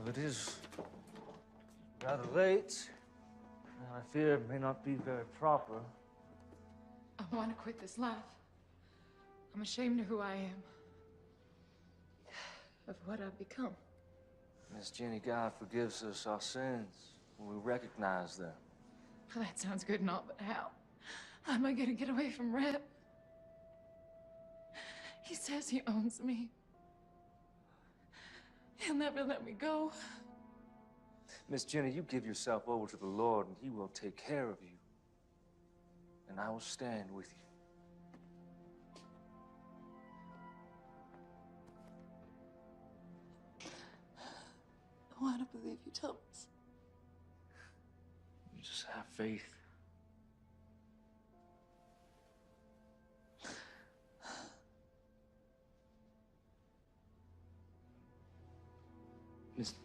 Well, it is rather late, and I fear it may not be very proper. I want to quit this life. I'm ashamed of who I am, of what I've become. Miss Jenny, God forgives us our sins when we recognize them. Well, that sounds good and all, but how? How am I gonna get away from Rep? He says he owns me. He'll never let me go. Miss Jenny, you give yourself over to the Lord, and He will take care of you. And I will stand with you. I want to believe you, Thomas. You just have faith.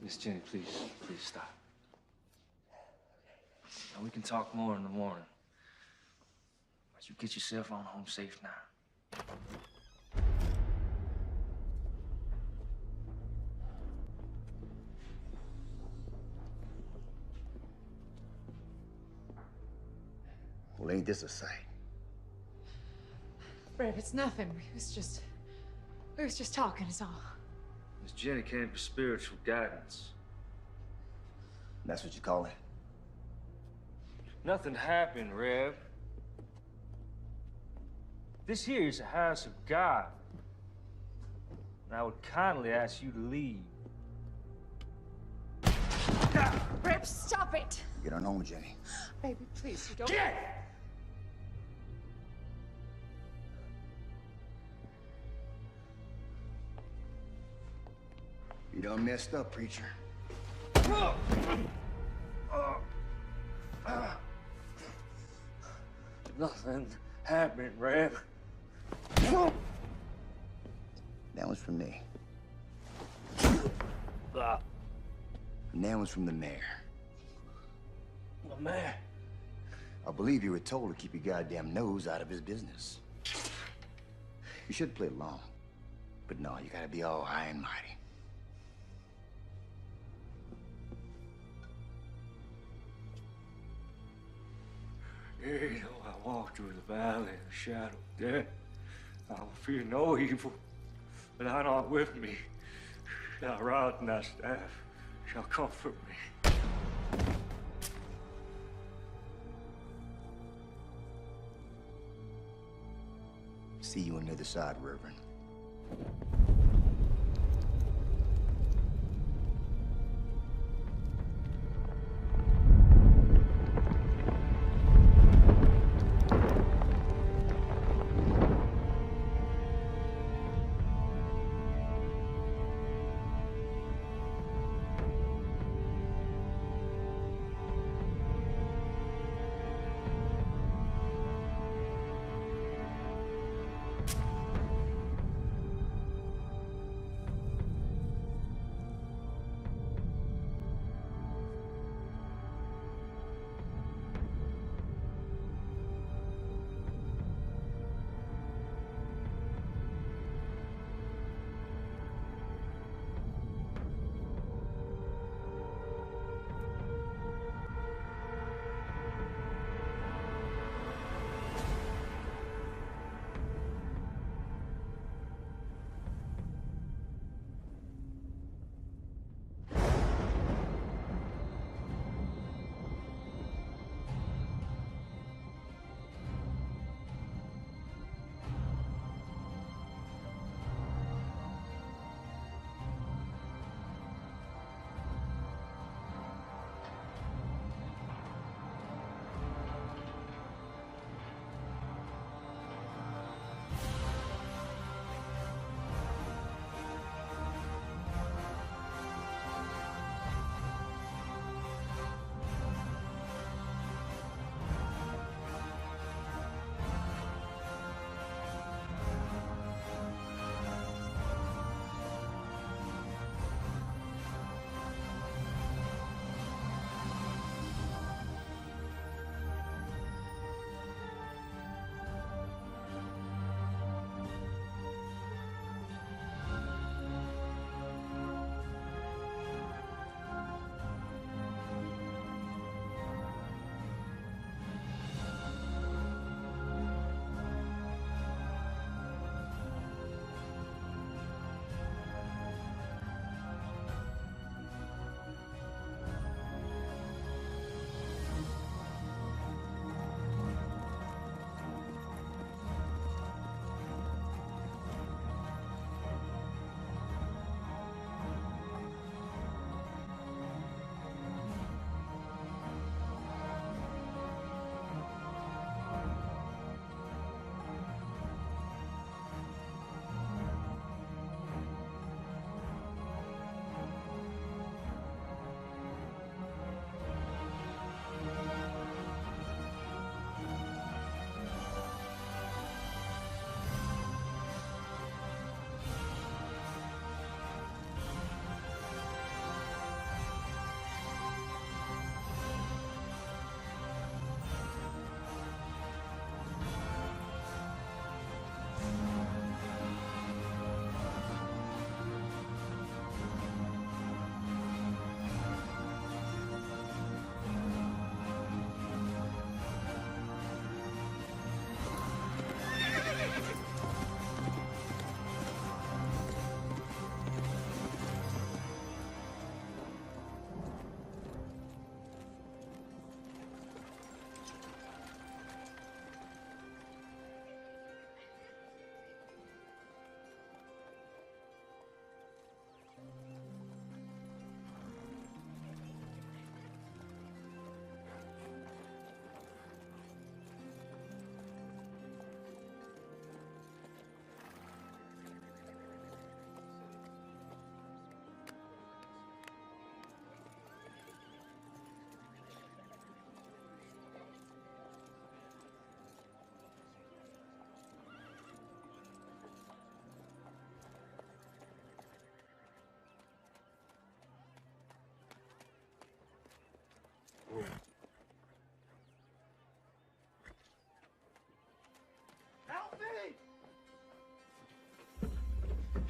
Miss Jenny, please stop. Now, we can talk more in the morning. But you get yourself on home safe now. Well, ain't this a sight? Rep, it's nothing. We was just talking, is all. Miss Jenny can't be spiritual guidance. That's what you call it? Nothing happened, Rev. This here is a house of God. And I would kindly ask you to leave. Rep, stop it! Get on home, Jenny. Baby, please, you don't... Get! You done messed up, preacher. Nothing happened, Rev. That one's from me. Ah, And that one's from the mayor. the man. I believe you were told to keep your goddamn nose out of his business. You should play along. But no, you gotta be all high and mighty. Yea, though I walk through the valley of the shadow of death, I will fear no evil, but thou art with me. Thy rod and thy staff shall comfort me. See you on the other side, Reverend.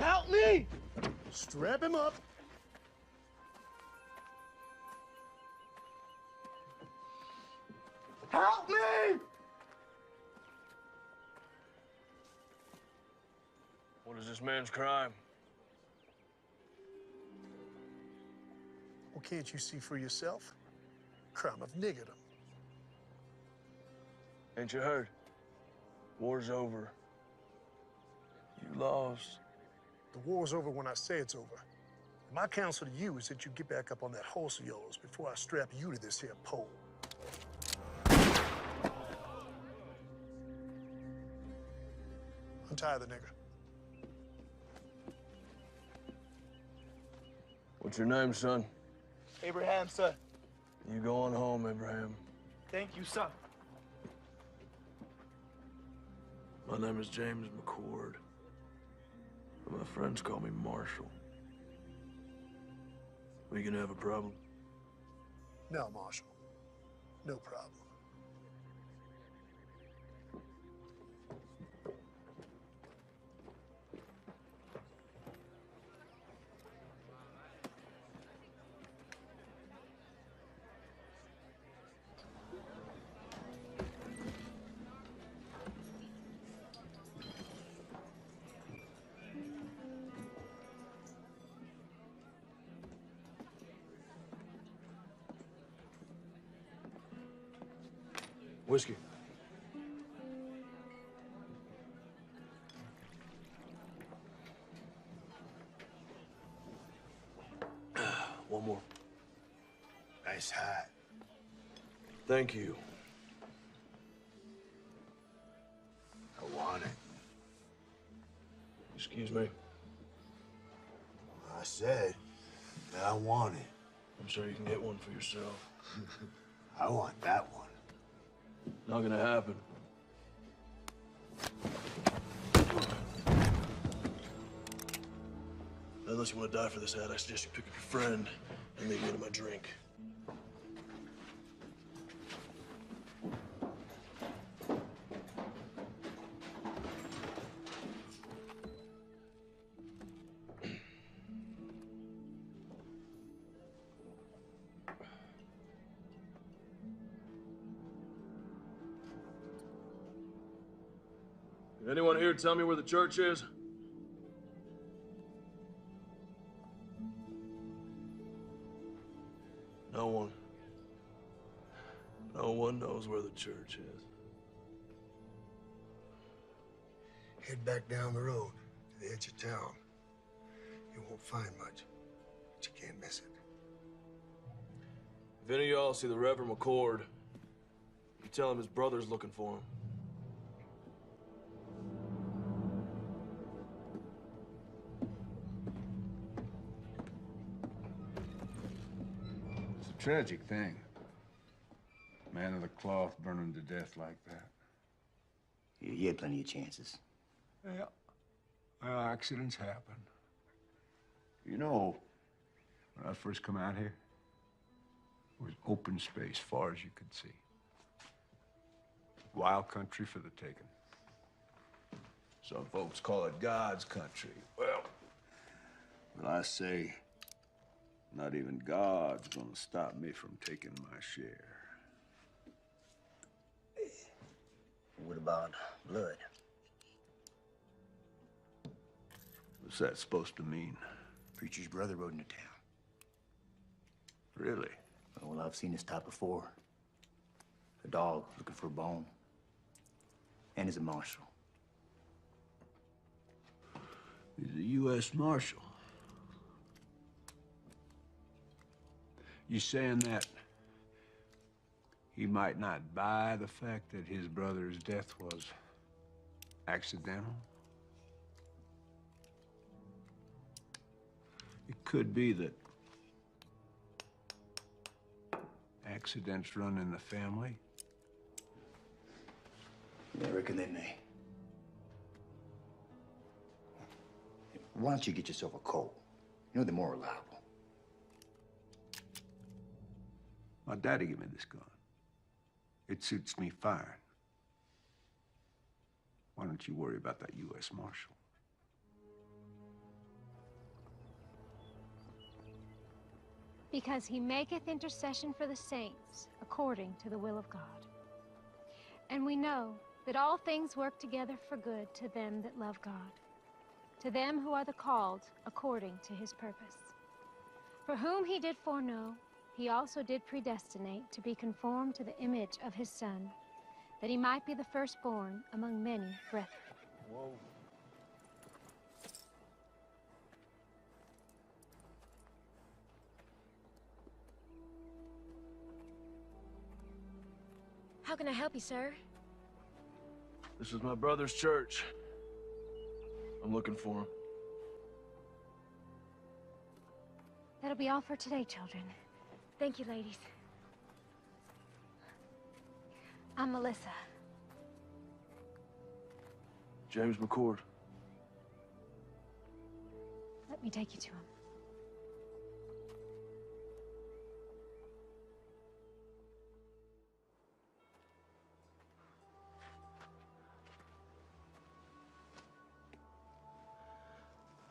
Help me! Strap him up. Help me! What is this man's crime? Well, can't you see for yourself? Crime of niggerdom. Ain't you heard? War's over. You lost. The war's over when I say it's over. My counsel to you is that you get back up on that horse of yours before I strap you to this here pole. Untie the nigger. What's your name, son? Abraham, sir. You go on home, Abraham. Thank you, sir. My name is James McCord. But my friends call me Marshall. We gonna have a problem? No, Marshal. No problem. Whiskey. One more. Nice hat. Thank you. I want it. Excuse me. I said that I want it. I'm sure you can get one for yourself. I want that one. Not gonna happen. Unless you want to die for this hat, I suggest you pick up your friend and leave me to my drink. Can anyone here tell me where the church is? No one. No one knows where the church is. Head back down the road to the edge of town. You won't find much, but you can't miss it. If any of y'all see the Reverend McCord, you tell him his brother's looking for him. It's a tragic thing. Man of the cloth burning to death like that. You had plenty of chances. Yeah. Well, accidents happen. You know, when I first come out here, it was open space far as you could see. Wild country for the taking. Some folks call it God's country. Well, I say, not even God's gonna stop me from taking my share. What about blood? What's that supposed to mean? Preacher's brother rode into town. Really? Well, I've seen this type before. A dog looking for a bone. And he's a marshal. He's a U.S. Marshal. You saying that he might not buy the fact that his brother's death was accidental? It could be that accidents run in the family. Yeah, I reckon they may. Why don't you get yourself a Colt? You know they're more reliable. My daddy gave me this gun. It suits me fine. Why don't you worry about that U.S. Marshal? Because he maketh intercession for the saints according to the will of God. And we know that all things work together for good to them that love God, to them who are the called according to his purpose. For whom he did foreknow, he also did predestinate to be conformed to the image of his Son, that he might be the firstborn among many brethren. Whoa. How can I help you, sir? This is my brother's church. I'm looking for him. That'll be all for today, children. Thank you, ladies. I'm Melissa. James McCord. Let me take you to him.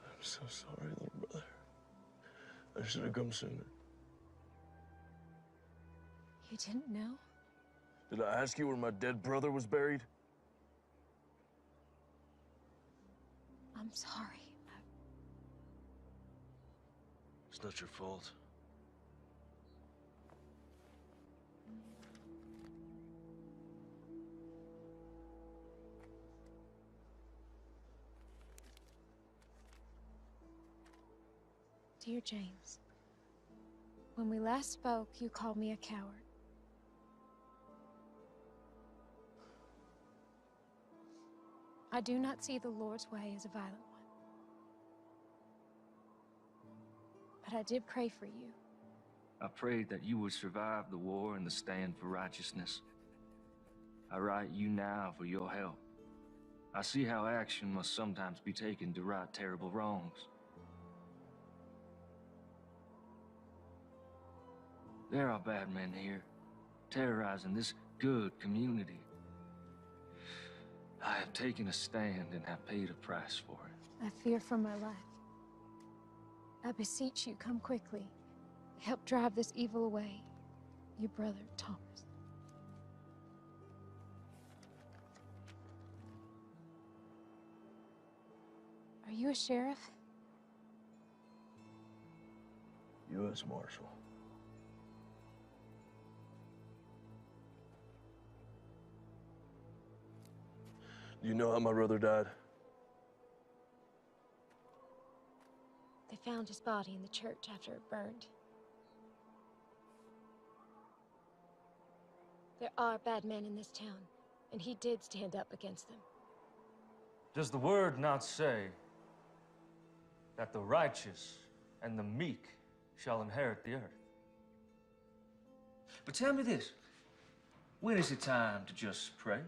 I'm so sorry, little brother. I should have come sooner. You didn't know? Did I ask you where my dead brother was buried? I'm sorry. It's not your fault. Dear James, when we last spoke, you called me a coward. I do not see the Lord's way as a violent one. But I did pray for you. I prayed that you would survive the war and the stand for righteousness. I write you now for your help. I see how action must sometimes be taken to right terrible wrongs. There are bad men here, terrorizing this good community. I have taken a stand and have paid a price for it. I fear for my life. I beseech you, come quickly. Help drive this evil away. Your brother, Thomas. Are you a sheriff? U.S. Marshal. Do you know how my brother died? They found his body in the church after it burned. There are bad men in this town, and he did stand up against them. Does the word not say that the righteous and the meek shall inherit the earth? But tell me this, when is it time to just pray?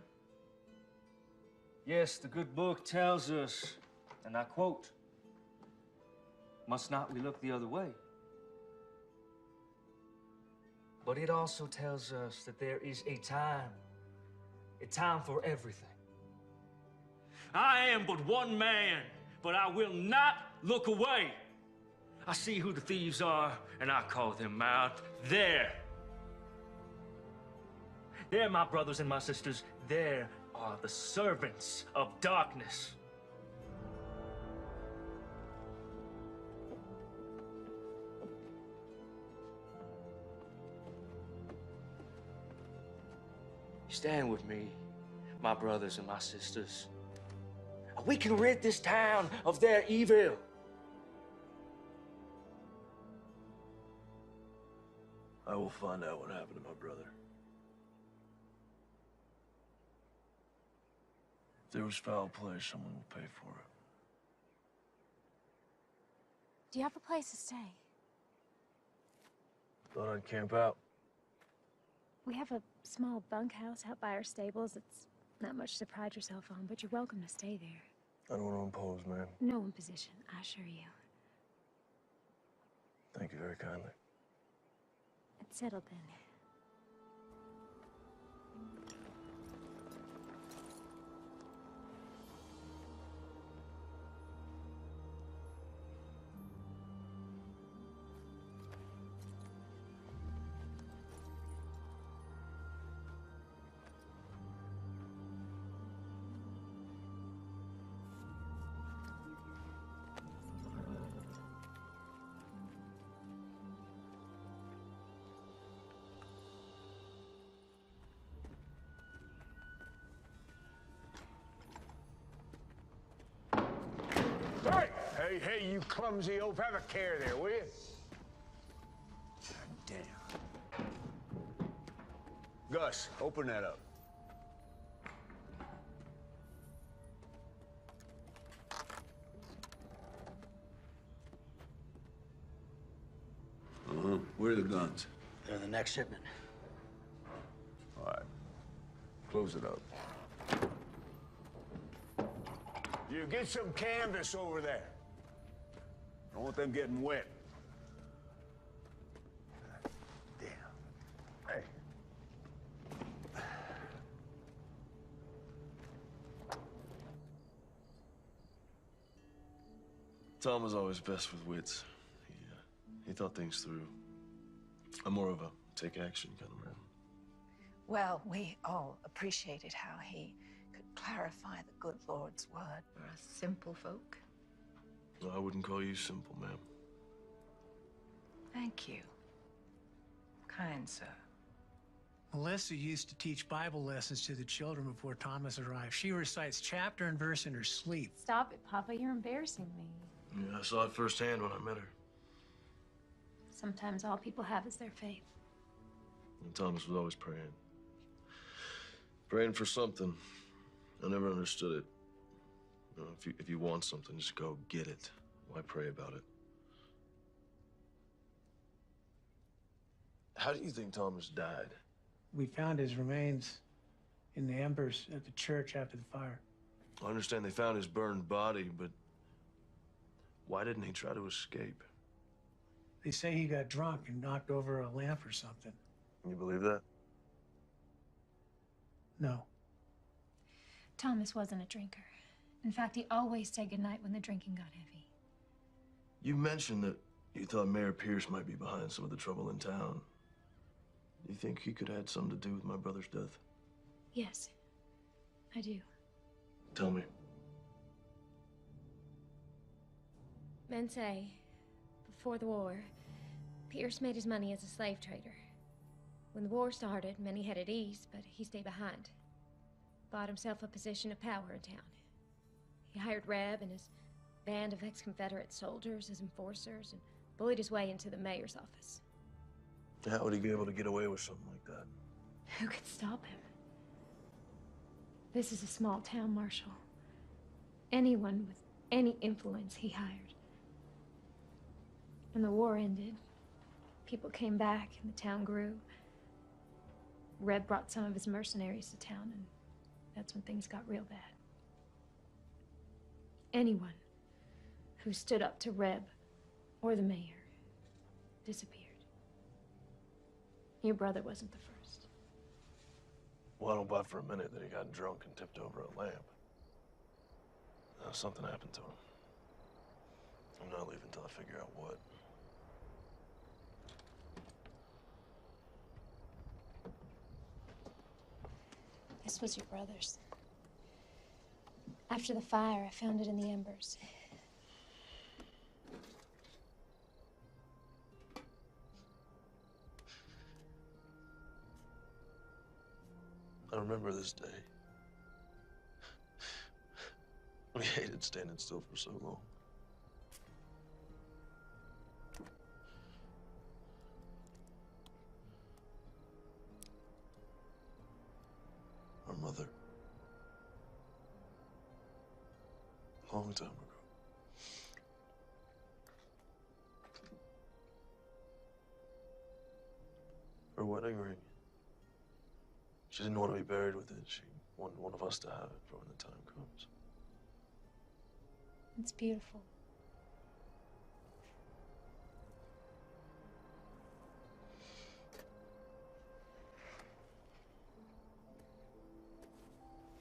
Yes, the good book tells us, and I quote, "Must not we look the other way?" But it also tells us that there is a time for everything. I am but one man, but I will not look away. I see who the thieves are, and I call them out. There, my brothers and my sisters, there are the servants of darkness. Stand with me, my brothers and my sisters. We can rid this town of their evil. I will find out what happened to my brother. If there was foul play, someone will pay for it. Do you have a place to stay? Thought I'd camp out. We have a small bunkhouse out by our stables. It's not much to pride yourself on, but you're welcome to stay there. I don't want to impose, man. No imposition, I assure you. Thank you very kindly. It's settled then. hey, you clumsy oaf, have a care there, will you? God damn. Gus, open that up. Where are the guns? They're in the next shipment. All right. Close it up. You get some canvas over there. Don't want them getting wet. Damn. Hey. Tom was always best with wits. He thought things through. I'm more of a take action kind of man. Well, we all appreciated how he could clarify the good Lord's word for us simple folk. No, I wouldn't call you simple, ma'am. Thank you. Kind sir. Melissa used to teach Bible lessons to the children before Thomas arrived. She recites chapter and verse in her sleep. Stop it, Papa. You're embarrassing me. Yeah, I saw it firsthand when I met her. Sometimes all people have is their faith. And Thomas was always praying. Praying for something. I never understood it. You know, if you want something, just go get it. Why pray about it? How do you think Thomas died? We found his remains in the embers at the church after the fire. I understand they found his burned body, but why didn't he try to escape? They say he got drunk and knocked over a lamp or something. You believe that? No. Thomas wasn't a drinker. In fact, he always said goodnight when the drinking got heavy. You mentioned that you thought Mayor Pierce might be behind some of the trouble in town. Do you think he could have had something to do with my brother's death? Yes, I do. Tell me. Men say, before the war, Pierce made his money as a slave trader. When the war started, many headed east, but he stayed behind. Bought himself a position of power in town. He hired Reb and his band of ex-Confederate soldiers as enforcers and bullied his way into the mayor's office. How would he be able to get away with something like that? Who could stop him? This is a small town, Marshal. Anyone with any influence he hired. When the war ended, people came back and the town grew. Reb brought some of his mercenaries to town, and that's when things got real bad. Anyone who stood up to Reb or the mayor disappeared. Your brother wasn't the first. Well, I don't buy for a minute that he got drunk and tipped over a lamp. Something happened to him. I'm not leaving until I figure out what. This was your brother's. After the fire, I found it in the embers. I remember this day. We hated standing still for so long. Our mother. A long time ago. Her wedding ring. She didn't want to be buried with it. She wanted one of us to have it for when the time comes. It's beautiful.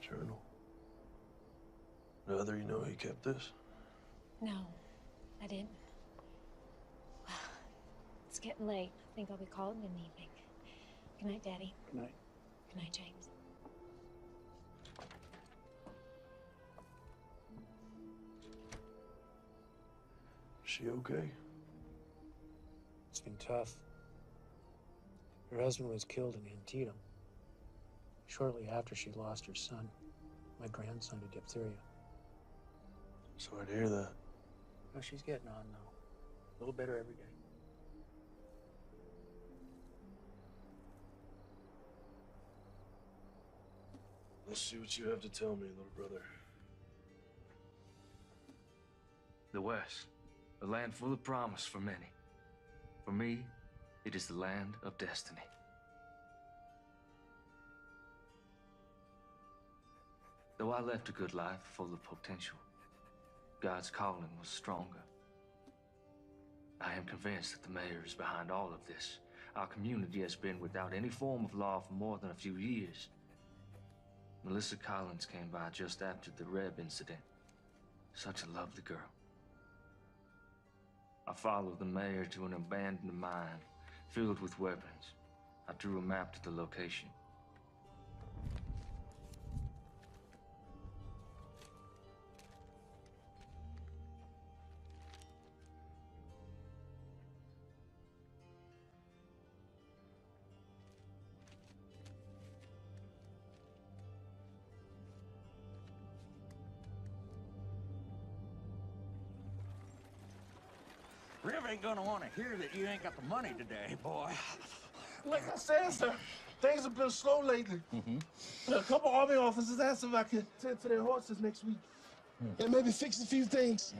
Journal. Now, you know he kept this? No, I didn't. Well, it's getting late. I think I'll be calling in the evening. Good night, Daddy. Good night. Good night, James. Is she okay? It's been tough. Her husband was killed in Antietam. Shortly after she lost her son, my grandson, to diphtheria. Sorry to hear that. Well, she's getting on now. A little better every day. Let's see what you have to tell me, little brother. The West, a land full of promise for many. For me, it is the land of destiny. Though I left a good life full of potential, God's calling was stronger. I am convinced that the mayor is behind all of this. Our community has been without any form of law for more than a few years. Melissa Collins came by just after the Reb incident. Such a lovely girl. I followed the mayor to an abandoned mine filled with weapons. I drew a map to the location. Rev ain't gonna want to hear that you ain't got the money today, boy. Like I said, sir, things have been slow lately. A couple Army officers asked if I could tend to their horses next week. And maybe fix a few things.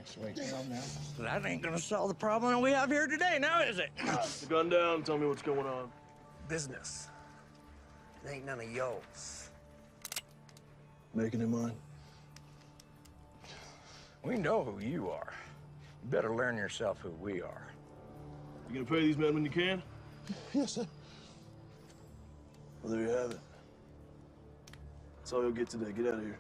That ain't gonna solve the problem we have here today, now is it? Put the gun down, tell me what's going on. Business. It ain't none of yours. Making it mine? We know who you are. You better learn yourself who we are. You gonna pay these men when you can? Yes, sir. Well, there you have it. That's all you'll get today. Get out of here.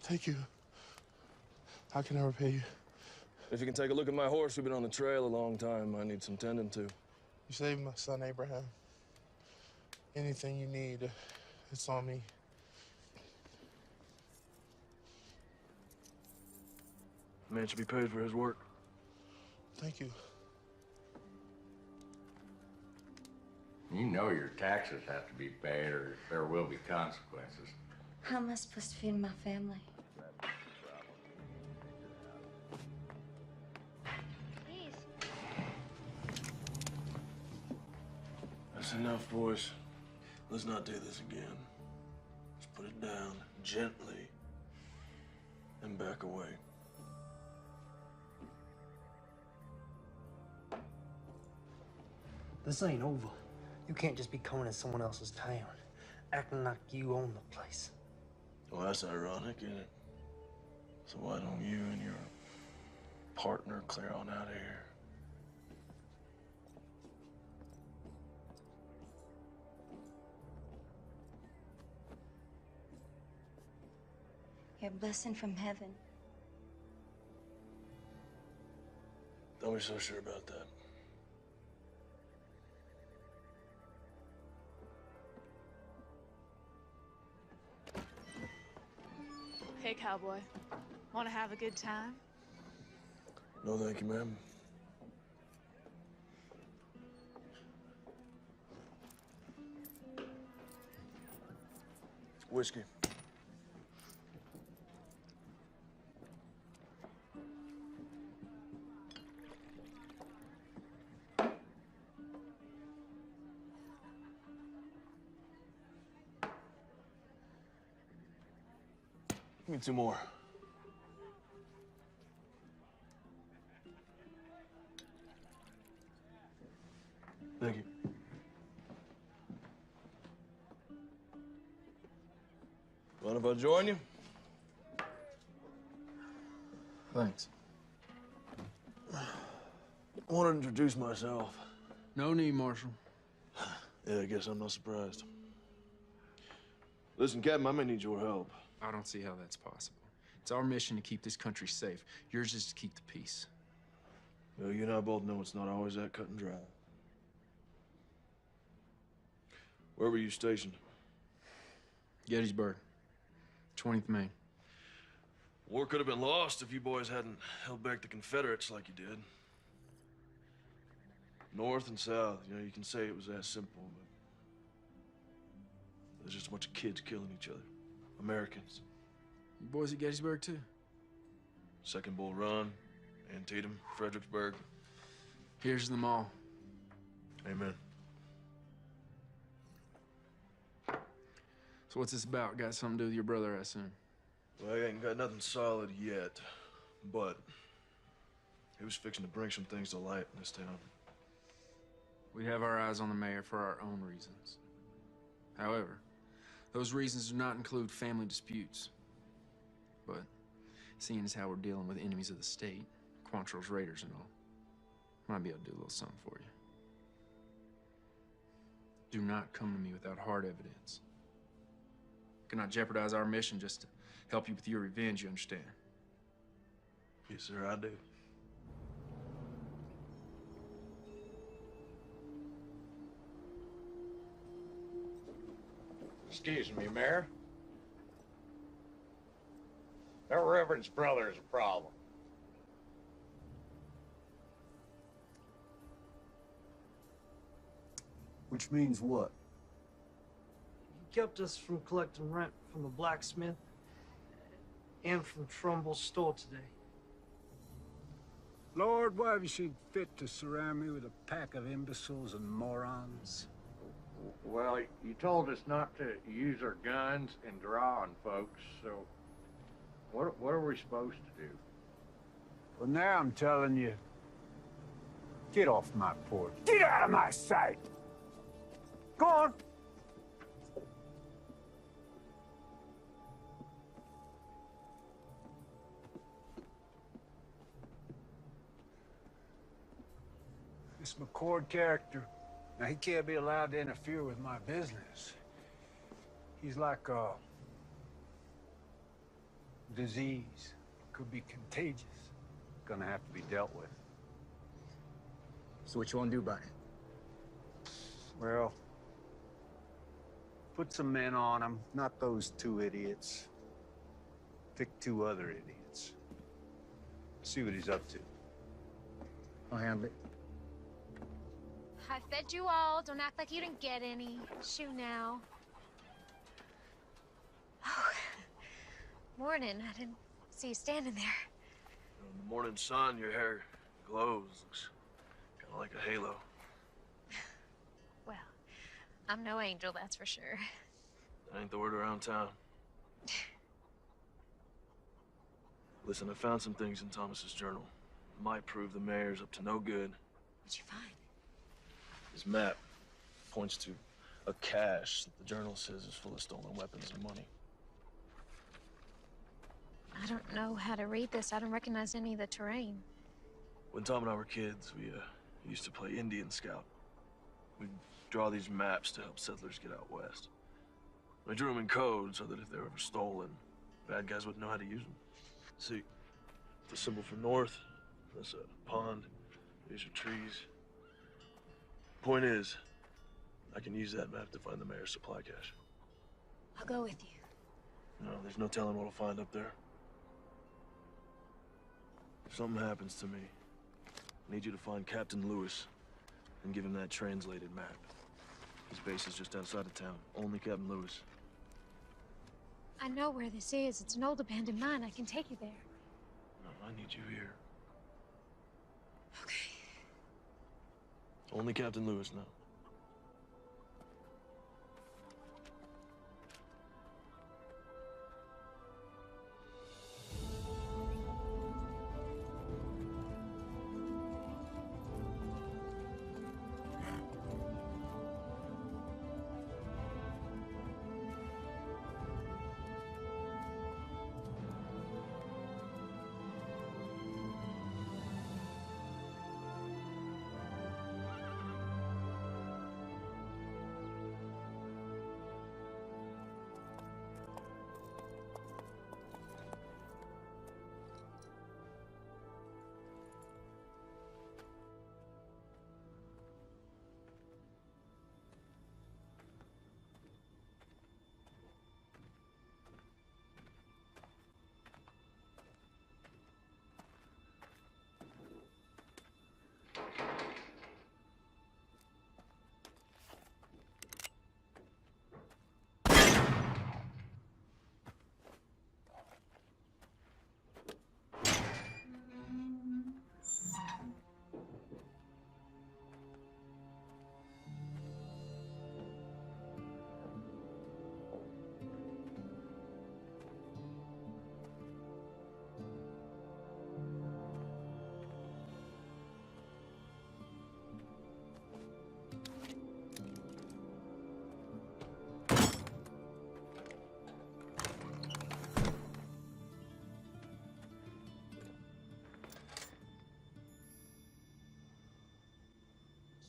Thank you. How can I repay you? If you can take a look at my horse, we've been on the trail a long time. I need some tending to. You saved my son, Abraham. Anything you need, it's on me. Man should be paid for his work. Thank you. You know your taxes have to be paid or there will be consequences. How am I supposed to feed my family? That's enough, boys. Let's not do this again. Let's put it down gently and back away. This ain't over. You can't just be coming in someone else's town, acting like you own the place. Well, that's ironic, isn't it? So why don't you and your partner clear on out of here? You're a blessing from heaven. Don't be so sure about that. Hey, cowboy. Want to have a good time? No, thank you, ma'am. Whiskey. Give me 2 more. Thank you. Mind if I join you? Thanks. I want to introduce myself. No need, Marshal. Yeah, I guess I'm not surprised. Listen, Captain, I may need your help. I don't see how that's possible. It's our mission to keep this country safe. Yours is to keep the peace. Well, you and I both know it's not always that cut and dry. Where were you stationed? Gettysburg, 20th Maine. War could have been lost if you boys hadn't held back the Confederates like you did. North and South, you know, you can say it was that simple, but there's just a bunch of kids killing each other. Americans. You boys at Gettysburg, too? Second Bull Run, Antietam, Fredericksburg. Here's them all. Amen. So what's this about? Got something to do with your brother, I assume? Well, I ain't got nothing solid yet, but he was fixing to bring some things to light in this town. We have our eyes on the mayor for our own reasons. However, those reasons do not include family disputes. But seeing as how we're dealing with enemies of the state, Quantrill's raiders and all, might be able to do a little something for you. Do not come to me without hard evidence. Cannot jeopardize our mission just to help you with your revenge, you understand? Yes, sir, I do. Excuse me, Mayor. That Reverend's brother is a problem. Which means what? He kept us from collecting rent from the blacksmith and from Trumbull's store today. Lord, why have you seen fit to surround me with a pack of imbeciles and morons? Well, you told us not to use our guns and draw on folks, so what are we supposed to do? Well, now I'm telling you, get off my porch. Get out of my sight! Go on! This McCord character, now he can't be allowed to interfere with my business. He's like a disease. Could be contagious. Gonna have to be dealt with. So what you want to do about it? Well, put some men on him, not those two idiots. Pick two other idiots. See what he's up to. I'll handle it. I fed you all. Don't act like you didn't get any. Shoo now. Oh, morning. I didn't see you standing there. In the morning sun, your hair glows. Looks kind of like a halo. Well, I'm no angel, that's for sure. That ain't the word around town. Listen, I found some things in Thomas's journal. Might prove the mayor's up to no good. What'd you find? His map points to a cache that the journal says is full of stolen weapons and money. I don't know how to read this. I don't recognize any of the terrain. When Tom and I were kids, we used to play Indian Scout. We'd draw these maps to help settlers get out west. We drew them in code so that if they were ever stolen, bad guys wouldn't know how to use them. See, the symbol for north, that's a pond. These are trees. Point is, I can use that map to find the mayor's supply cache. I'll go with you. No, there's no telling what I'll find up there. If something happens to me, I need you to find Captain Lewis and give him that translated map. His base is just outside of town. Only Captain Lewis. I know where this is. It's an old abandoned mine. I can take you there. No, I need you here. Okay. Only Captain Lewis now.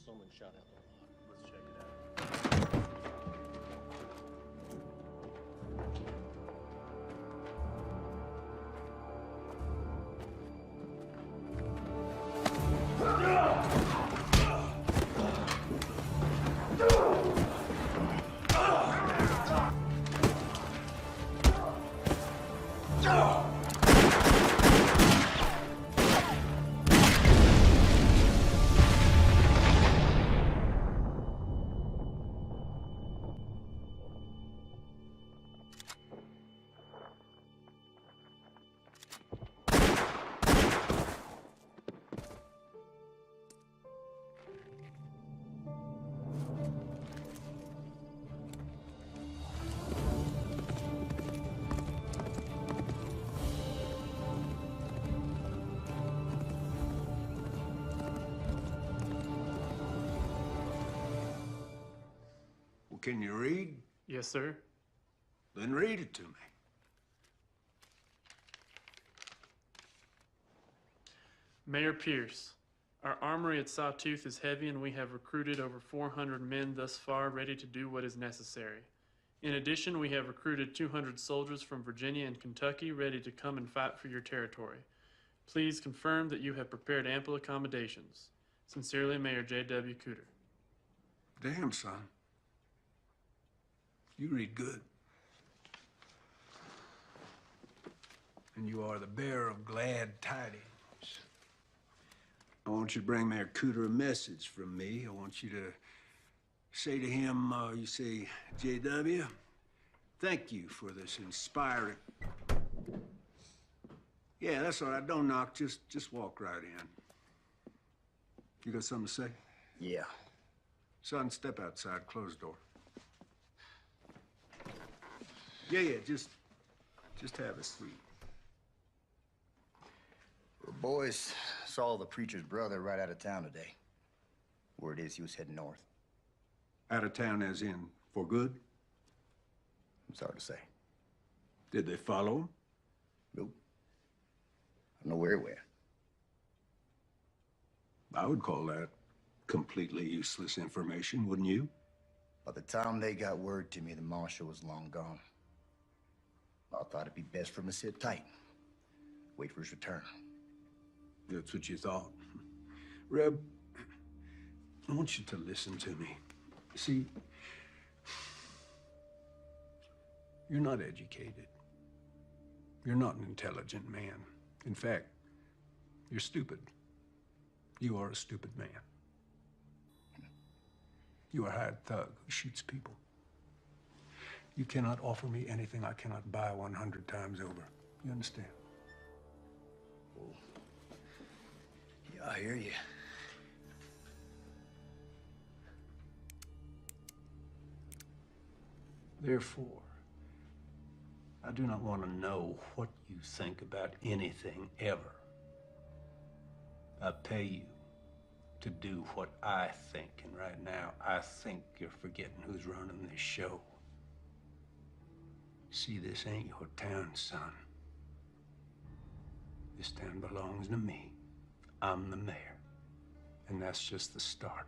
Someone shot out the lot. Let's check it out. Can you read? Yes, sir. Then read it to me. Mayor Pierce, our armory at Sawtooth is heavy and we have recruited over 400 men thus far ready to do what is necessary. In addition, we have recruited 200 soldiers from Virginia and Kentucky ready to come and fight for your territory. Please confirm that you have prepared ample accommodations. Sincerely, Mayor J.W. Cooter. Damn, son. You read good. And you are the bearer of glad tidings. I want you to bring Mayor Cooter a message from me. I want you to say to him, you say, J.W., thank you for this inspiring... Yeah, that's all right. Don't knock. Just walk right in. You got something to say? Yeah. Son, step outside. Close the door. Yeah, just have a seat. The boys saw the preacher's brother right out of town today. Word is he was heading north. Out of town as in for good? It's hard to say. Did they follow him? Nope. I don't know where he went. I would call that completely useless information, wouldn't you? By the time they got word to me, the marshal was long gone. I thought it'd be best for him to sit tight. Wait for his return. That's what you thought. Reb, I want you to listen to me. See, you're not educated. You're not an intelligent man. In fact, you're stupid. You are a stupid man. You are a hired thug who shoots people. You cannot offer me anything I cannot buy 100 times over. You understand? Yeah, I hear you. Therefore, I do not want to know what you think about anything ever. I pay you to do what I think, and right now, I think you're forgetting who's running this show. See, this ain't your town, son. This town belongs to me. I'm the mayor, and that's just the start.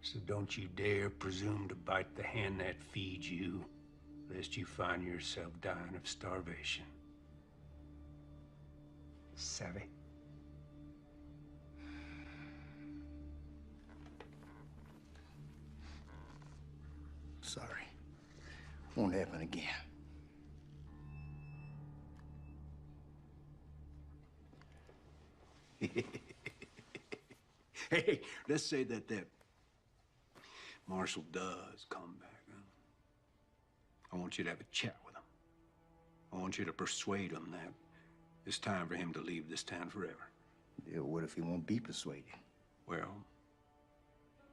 So don't you dare presume to bite the hand that feeds you, lest you find yourself dying of starvation. Savvy? Sorry. Won't happen again. Hey, let's say that Marshal does come back. Huh? I want you to have a chat with him. I want you to persuade him that it's time for him to leave this town forever. Yeah, what if he won't be persuaded? Well,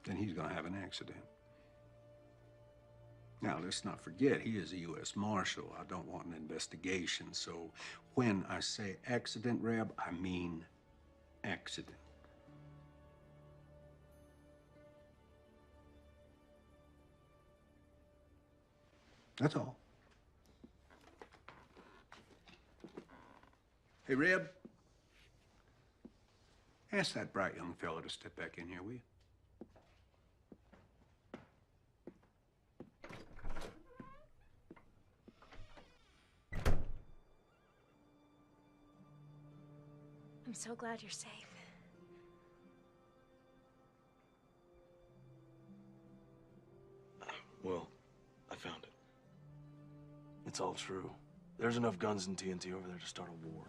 then he's gonna have an accident. Now, let's not forget, he is a U.S. Marshal. I don't want an investigation, so when I say accident, Reb, I mean accident. That's all. Hey, Reb, ask that bright young fella to step back in here, will you? I'm so glad you're safe. Well, I found it. It's all true. There's enough guns and TNT over there to start a war.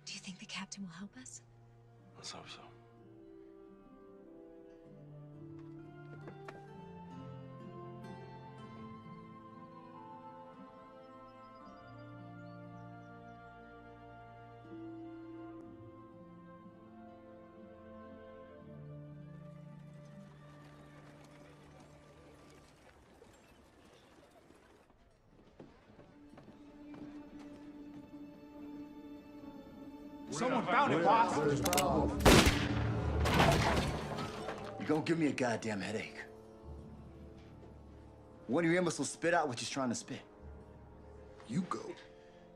Do you think the captain will help us? Let's hope so. Someone found it, boss. You're gonna give me a goddamn headache. One of your imbeciles spit out what you're trying to spit. You go.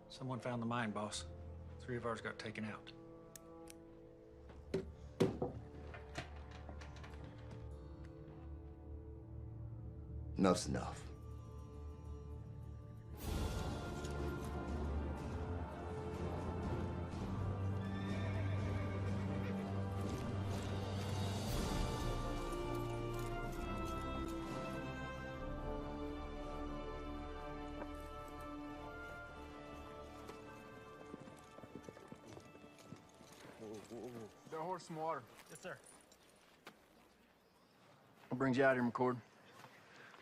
Someone found the mine, boss. 3 of ours got taken out. Enough's enough. Got a horse some water. Yes, sir. What brings you out here, McCord?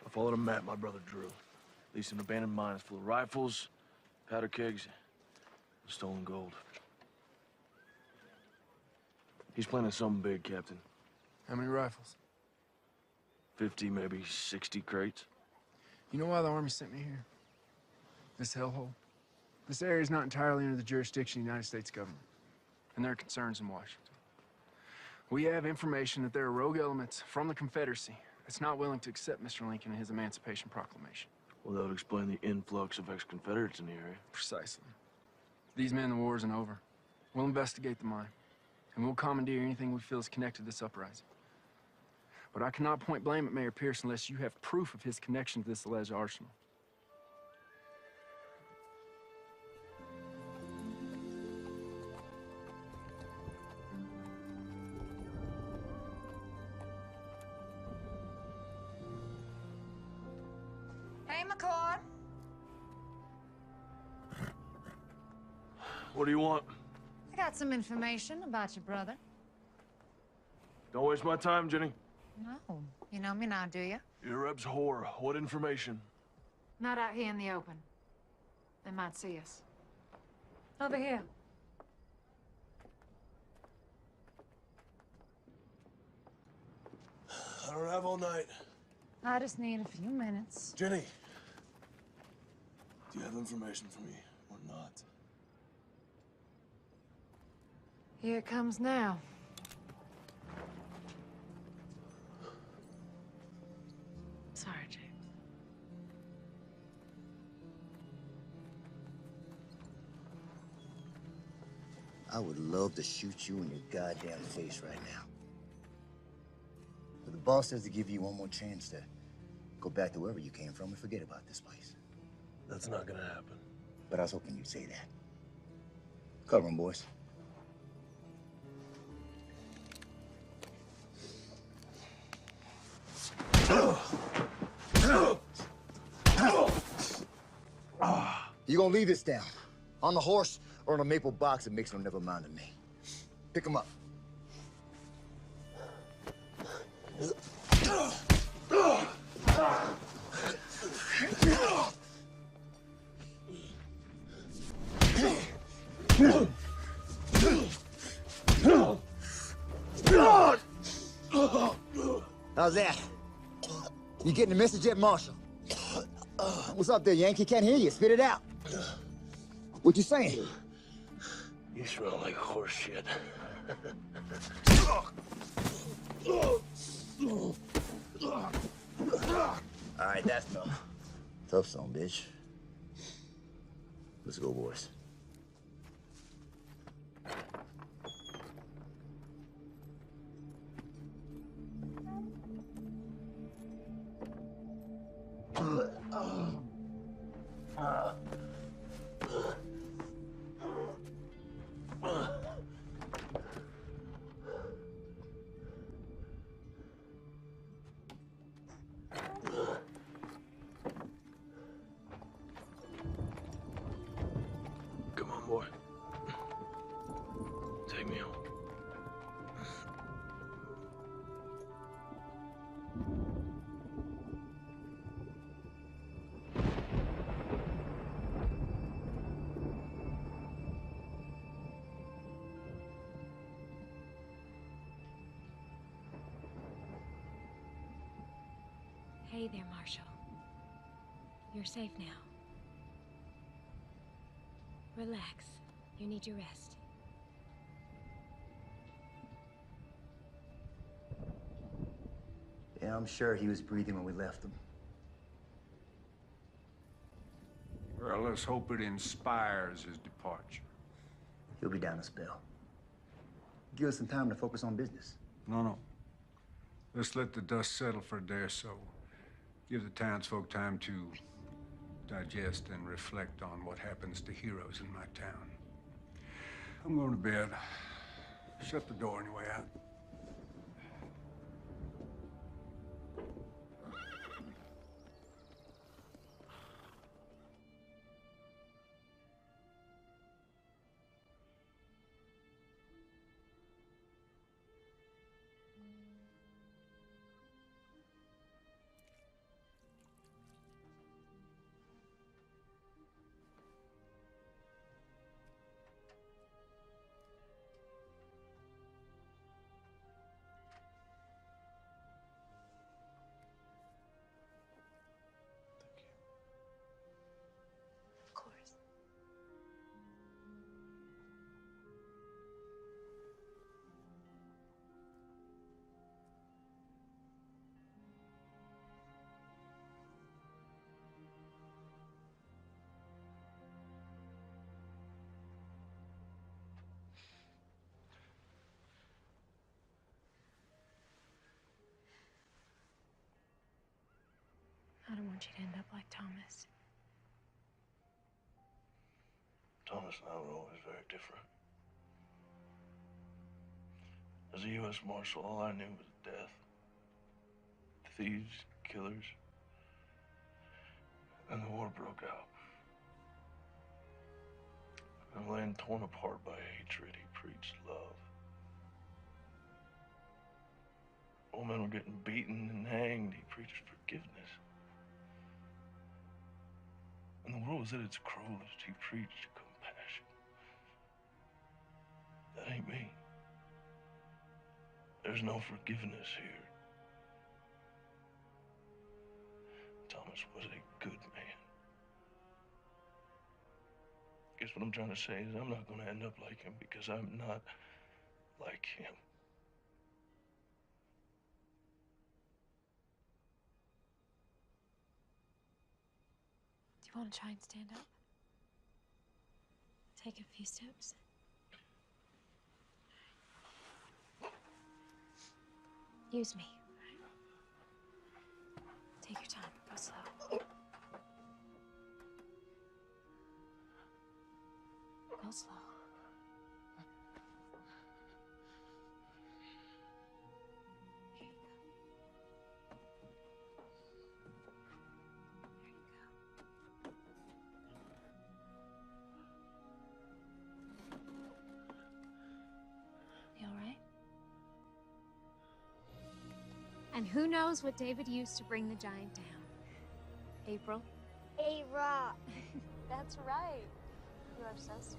I followed a map my brother drew. At least an abandoned mine is full of rifles, powder kegs, and stolen gold. He's planning something big, Captain. How many rifles? 50, maybe 60 crates. You know why the Army sent me here? This hellhole? This area is not entirely under the jurisdiction of the United States government, and there are concerns in Washington. We have information that there are rogue elements from the Confederacy that's not willing to accept Mr. Lincoln and his Emancipation Proclamation. Well, that would explain the influx of ex-Confederates in the area. Precisely. These men, the war isn't over. We'll investigate the mine, and we'll commandeer anything we feel is connected to this uprising. But I cannot point blame at Mayor Pierce unless you have proof of his connection to this alleged arsenal. Hey, McCord. What do you want? I got some information about your brother. Don't waste my time, Jenny. No, you know me now, do you? You're Reb's whore. What information? Not out here in the open. They might see us. Over here. I don't have all night. I just need a few minutes. Jenny, do you have information for me or not? Here it comes now. Sorry, James. I would love to shoot you in your goddamn face right now. But the boss says to give you one more chance to go back to wherever you came from and forget about this place. That's not gonna happen. But I was hoping you'd say that. Cover 'em, boys. You gonna leave this down? On the horse or in a maple box that makes no never mind to me? Pick 'em up. How's that? You getting the message yet, Marshal? What's up there, Yankee? Can't hear you. Spit it out. What you saying? You smell like horse shit. All right, that's enough. Tough song, bitch. Let's go, boys. boy. Take me home. Hey there, Marshall. You're safe now. Relax. You need your rest. Yeah, I'm sure he was breathing when we left him. Well, let's hope it inspires his departure. He'll be down a spell. Give us some time to focus on business. No. Let's let the dust settle for a day or so. Give the townsfolk time to digest and reflect on what happens to heroes in my town. I'm going to bed. Shut the door on your way out. Of course. I don't want you to end up like Thomas. Thomas and I were always very different. As a U.S. Marshal, all I knew was death. Thieves, killers. And the war broke out. And a land torn apart by hatred, he preached love. Old men were getting beaten and hanged, he preached forgiveness. And the world was at its cruelest, he preached compassion. That ain't me. There's no forgiveness here. Thomas was a good man. Guess what I'm trying to say is I'm not going to end up like him because I'm not like him. Do you want to try and stand up? Take a few steps. Use me. Take your time. Go slow. Go slow. You all right? And who knows what David used to bring the giant down? April? A rock. That's right. You are so smart.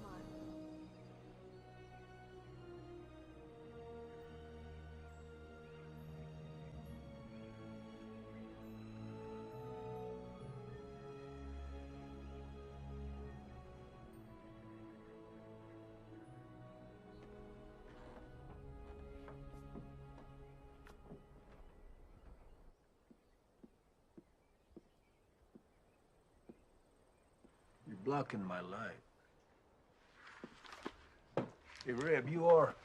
You're blocking my light. Hey, Reb, you are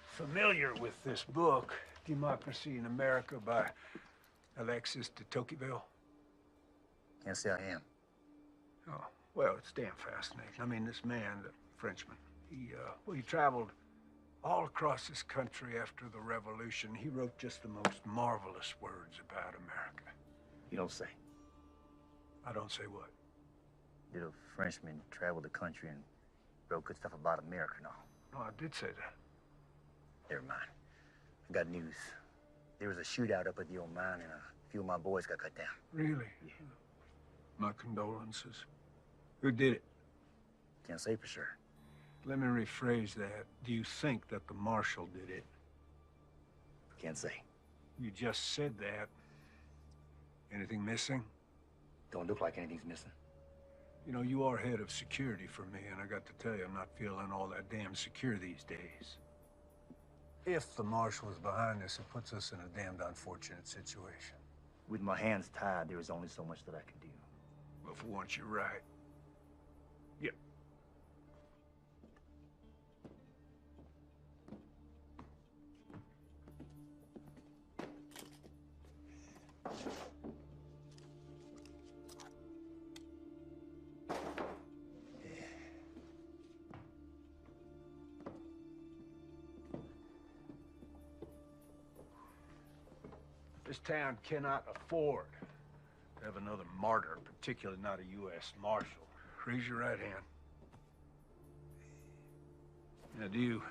familiar with this book, Democracy in America by Alexis de Tocqueville? Can't say I am. Oh, well, it's damn fascinating. I mean, this man, the Frenchman, he traveled all across this country after the Revolution. He wrote just the most marvelous words about America. You don't say. I don't say what? Did a Frenchman travel the country and wrote good stuff about America and all. No, I did say that. Never mind. I got news. There was a shootout up at the old mine, and a few of my boys got cut down. Really? Yeah. My condolences. Who did it? Can't say for sure. Let me rephrase that. Do you think that the marshal did it? Can't say. You just said that. Anything missing? Don't look like anything's missing. You know, you are head of security for me, and I got to tell you, I'm not feeling all that damn secure these days. If the marshal is behind this, it puts us in a damned unfortunate situation. With my hands tied, there is only so much that I can do. Well, for once, you're right. Yep. This town cannot afford to have another martyr, particularly not a U.S. Marshal. Raise your right hand. Now, do you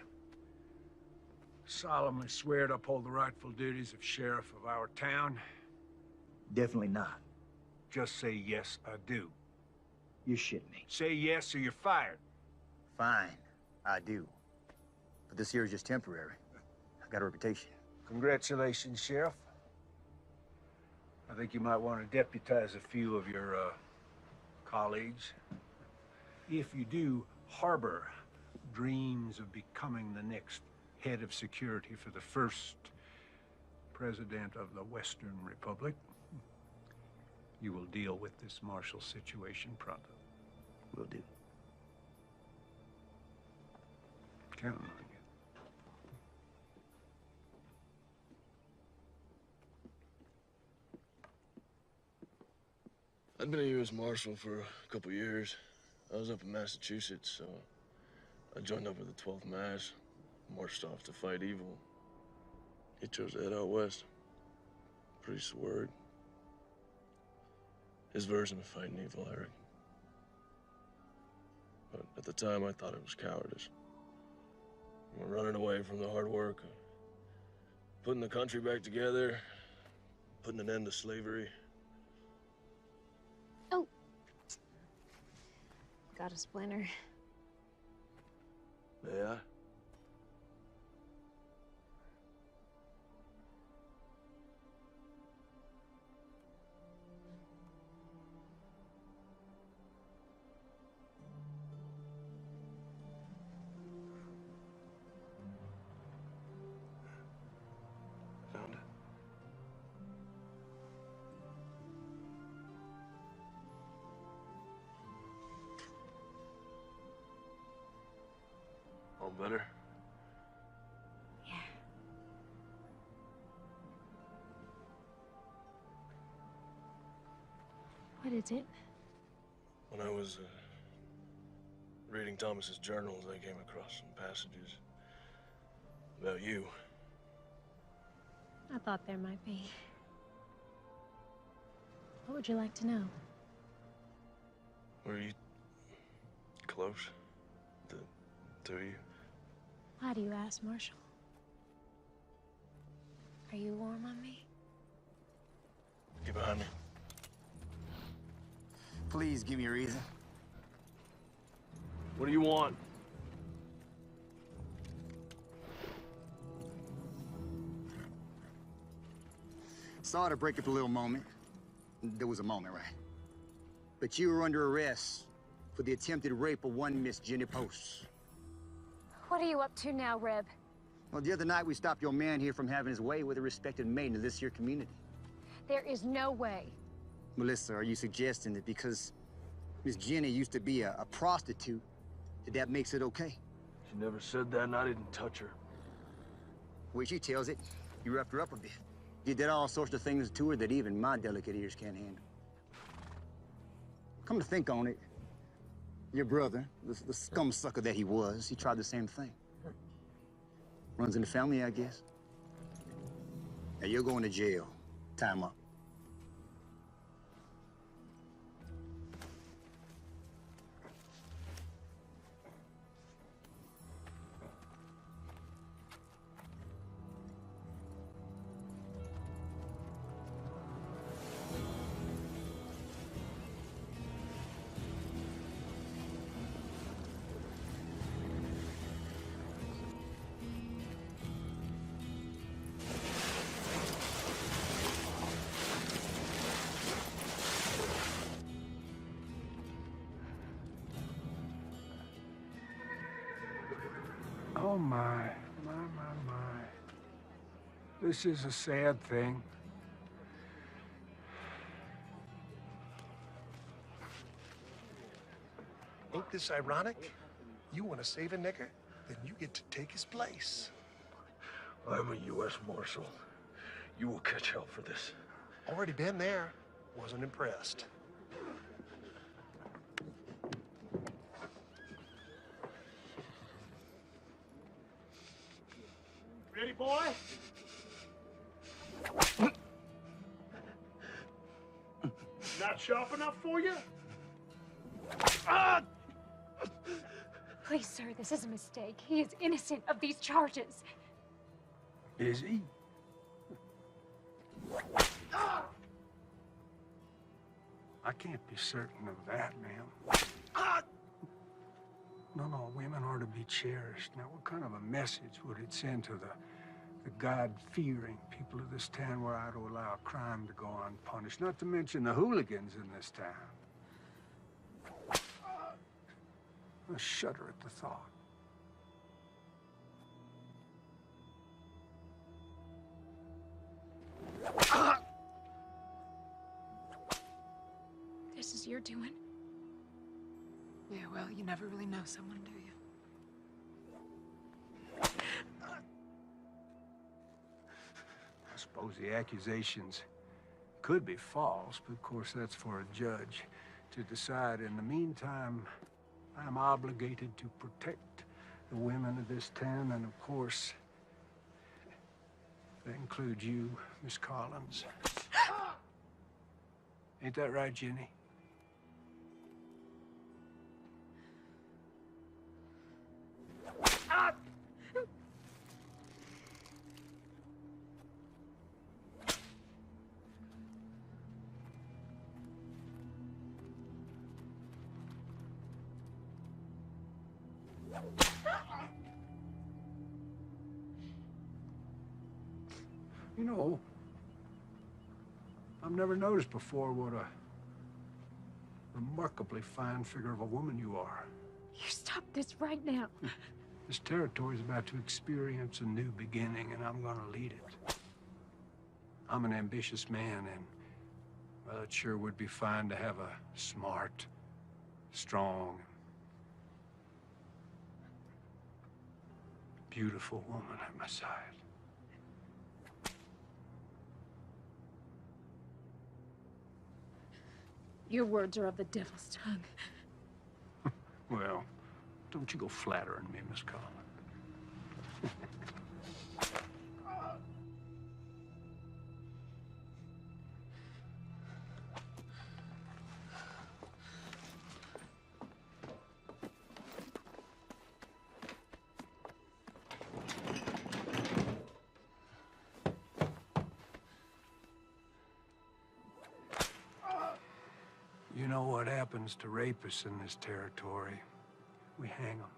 solemnly swear to uphold the rightful duties of sheriff of our town? Definitely not. Just say, yes, I do. You shit me. Say yes or you're fired. Fine, I do. But this here is just temporary. I got a reputation. Congratulations, Sheriff. I think you might want to deputize a few of your colleagues. If you do harbor dreams of becoming the next head of security for the first president of the Western Republic, you will deal with this martial situation pronto. Will do. Counting on you. I'd been a U.S. Marshal for a couple years. I was up in Massachusetts, so I joined up with the 12th Mass, marched off to fight evil. He chose to head out west. Priest's word. His version of fighting evil, Eric. But at the time, I thought it was cowardice. We're running away from the hard work, putting the country back together, putting an end to slavery. Oh. Got a splinter. May I? Found it. All better? Yeah. What is it? When I was reading Thomas's journals, I came across some passages about you. I thought there might be. What would you like to know? Were you close? The two of you? Why do you ask, Marshall? Are you warm on me? Get behind me. Please give me a reason. What do you want? Sorry to break up a little moment. There was a moment, right? But you were under arrest for the attempted rape of one Miss Jenny Post. What are you up to now, Reb? Well, the other night we stopped your man here from having his way with a respected maiden of this here community. There is no way. Melissa, are you suggesting that because Miss Jenny used to be a prostitute, that makes it okay? She never said that, and I didn't touch her. Well, she tells it. You roughed her up a bit. You did all sorts of things to her that even my delicate ears can't handle. Come to think on it, your brother, the scum sucker that he was, he tried the same thing. Runs in the family, I guess. Now you're going to jail. Time up. Oh, my. This is a sad thing. Ain't this ironic? You want to save a nigger, then you get to take his place. I'm a U.S. Marshal. You will catch hell for this. Already been there. Wasn't impressed. Ready, boy? Not sharp enough for you? Please, sir, this is a mistake. He is innocent of these charges. Is he? I can't be certain of that, ma'am. No, women are to be cherished. Now, what kind of a message would it send to the God-fearing people of this town were I to allow crime to go unpunished? Not to mention the hooligans in this town. I shudder at the thought. This is your doing? Yeah, well, you never really know someone, do you? I suppose the accusations could be false, but of course that's for a judge to decide. In the meantime, I'm obligated to protect the women of this town, and of course, that includes you, Miss Collins. Ain't that right, Jenny? You know, I've never noticed before what a remarkably fine figure of a woman you are. You stop this right now. This territory is about to experience a new beginning, and I'm gonna lead it. I'm an ambitious man, and, well, it sure would be fine to have a smart, strong, beautiful woman at my side. Your words are of the devil's tongue. Well, don't you go flattering me, Miss Collins. You know what happens to rapists in this territory? We hang them.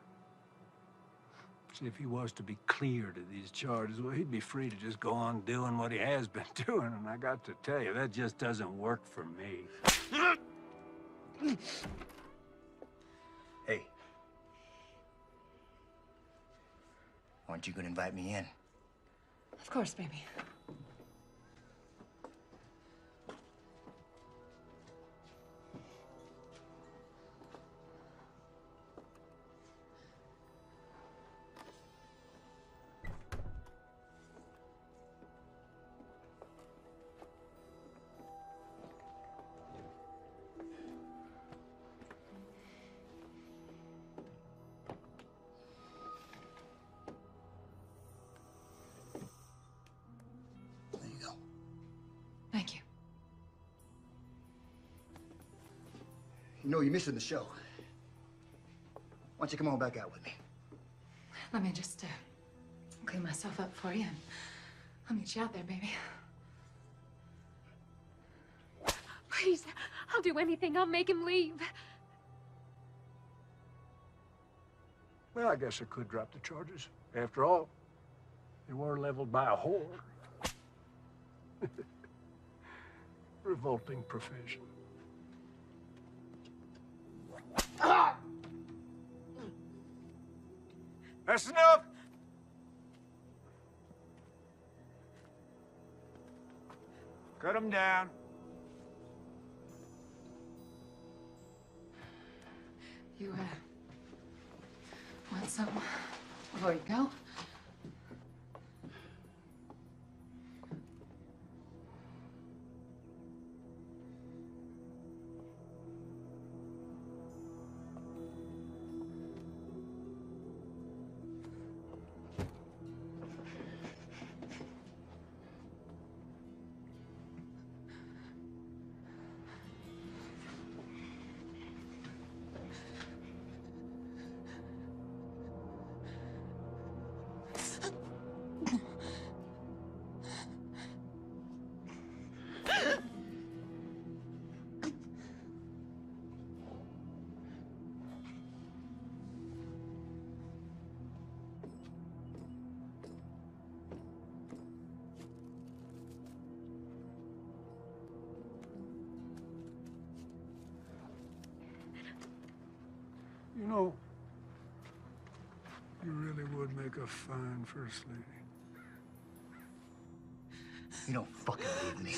See, if he was to be cleared of these charges, well, he'd be free to just go on doing what he has been doing, and I got to tell you, that just doesn't work for me. Hey. Aren't you gonna invite me in? Of course, baby. There you go. Thank you. You know, you're missing the show. Why don't you come on back out with me? Let me just clean myself up for you, and I'll meet you out there, baby. Please, I'll do anything. I'll make him leave. Well, I guess I could drop the charges. After all, they were leveled by a whore. Revolting profession. That's enough! Cut him down. You, want something before you go? You know, you really would make a fine first lady. You don't fucking leave me.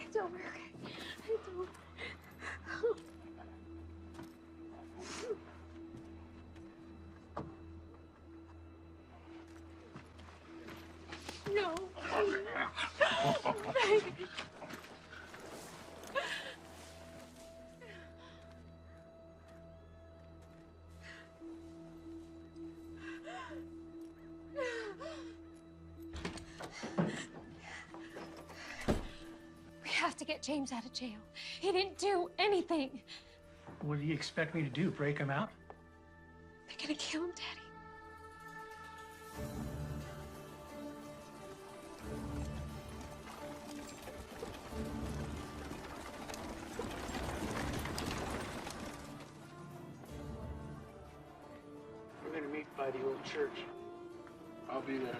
It's over, okay? It's over. No. Baby. We have to get James out of jail. He didn't do anything. What do you expect me to do? Break him out? They're gonna kill him, Daddy. We're gonna meet by the old church. I'll be there.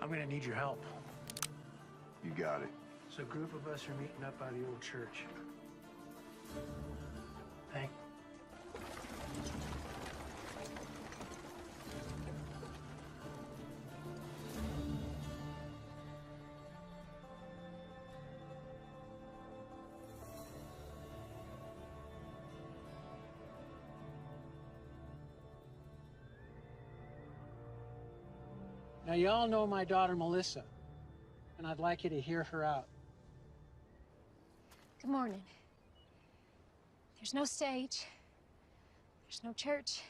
I'm gonna need your help. You got it. So a group of us are meeting up by the old church. Thank Now, y'all know my daughter, Melissa, and I'd like you to hear her out. Good morning. There's no stage. There's no church.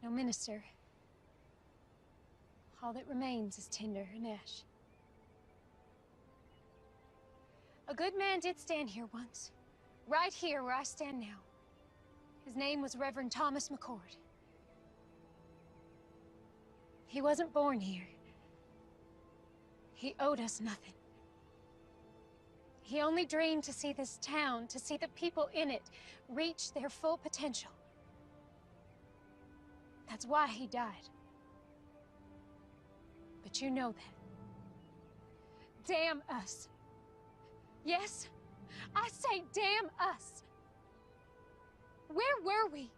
No minister. All that remains is tinder and ash. A good man did stand here once. Right here where I stand now. His name was Reverend Thomas McCord. He wasn't born here. He owed us nothing. He only dreamed to see this town, to see the people in it, reach their full potential. That's why he died. But you know that. Damn us. Yes, I say damn us. Where were we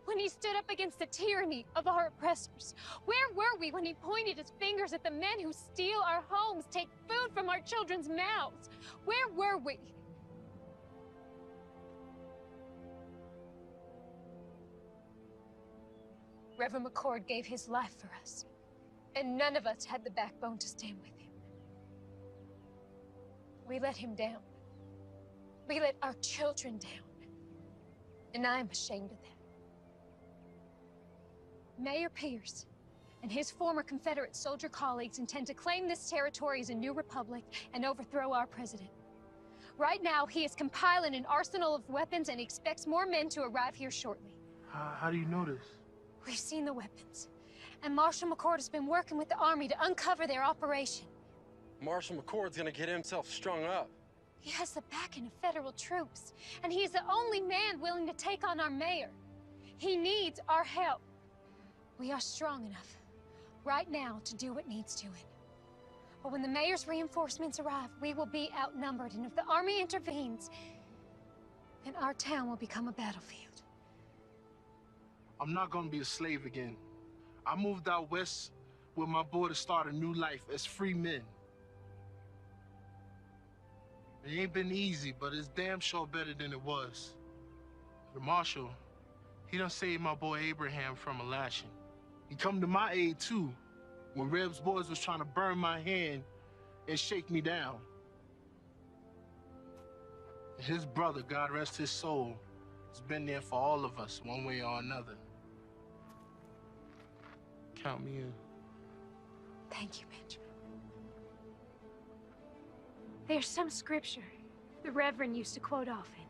when he stood up against the tyranny of our oppressors? Where were we when he pointed his fingers at the men who steal our homes, take food from our children's mouths? Where were we? Reverend McCord gave his life for us, and none of us had the backbone to stand with him. We let him down. We let our children down. And I'm ashamed of that. Mayor Pierce, and his former Confederate soldier colleagues intend to claim this territory as a new republic and overthrow our president. Right now, he is compiling an arsenal of weapons and expects more men to arrive here shortly. How do you know this? We've seen the weapons, and Marshal McCord has been working with the Army to uncover their operation. Marshal McCord's gonna get himself strung up. He has the backing of federal troops, and he's the only man willing to take on our mayor. He needs our help. We are strong enough right now to do what needs doing. But when the mayor's reinforcements arrive, we will be outnumbered, and if the army intervenes, then our town will become a battlefield. I'm not gonna be a slave again. I moved out west with my boy to start a new life as free men. It ain't been easy, but it's damn sure better than it was. The marshal, he done saved my boy Abraham from a lashing. He come to my aid too, when Reb's boys was trying to burn my hand and shake me down. And his brother, God rest his soul, has been there for all of us, one way or another. Count me in. Thank you, Benjamin. There's some scripture the Reverend used to quote often.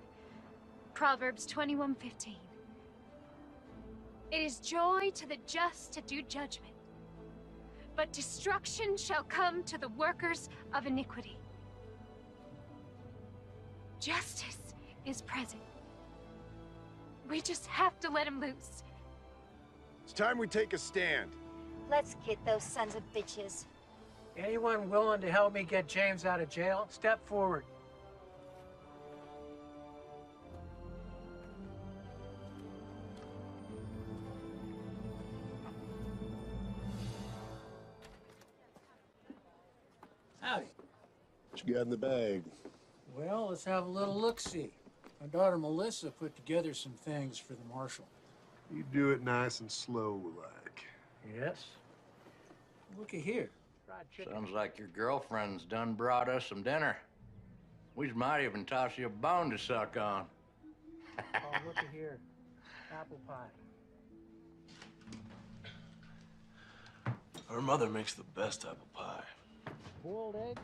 Proverbs 21:15. It is joy to the just to do judgment, but destruction shall come to the workers of iniquity. Justice is present. We just have to let him loose. It's time we take a stand. Let's get those sons of bitches. Anyone willing to help me get James out of jail? Step forward. Howdy. What you got in the bag? Well, let's have a little look-see. My daughter Melissa put together some things for the marshal. You do it nice and slow, like. Yes. Looky here. Sounds like your girlfriend's done brought us some dinner. We might even toss you a bone to suck on. Oh, looky here. Apple pie. Her mother makes the best apple pie. Boiled eggs?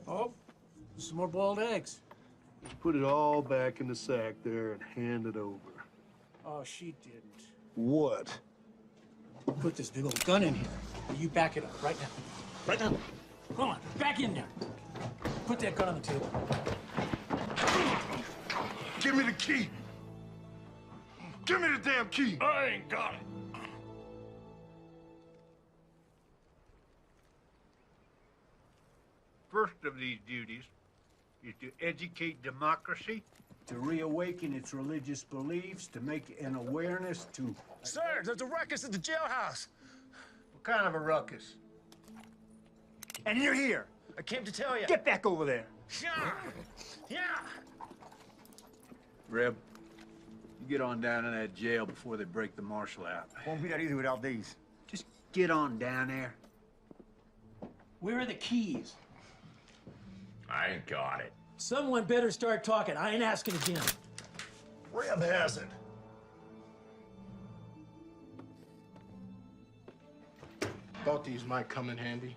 Oh, some more boiled eggs. Just put it all back in the sack there and hand it over. Oh, she didn't. What? Put this big old gun in here. You back it up right now. Right now. Come on, back in there. Put that gun on the table. Give me the key. Give me the damn key. I ain't got it. First of these duties is to educate democracy, to reawaken its religious beliefs, to make an awareness to... Sir, there's a ruckus at the jailhouse. What kind of a ruckus? And you're here. I came to tell you. Get back over there. Yeah. Reb, you get on down in that jail before they break the marshal out. Won't be that easy without these. Just get on down there. Where are the keys? I ain't got it. Someone better start talking. I ain't asking again. Reb has it. Thought these might come in handy.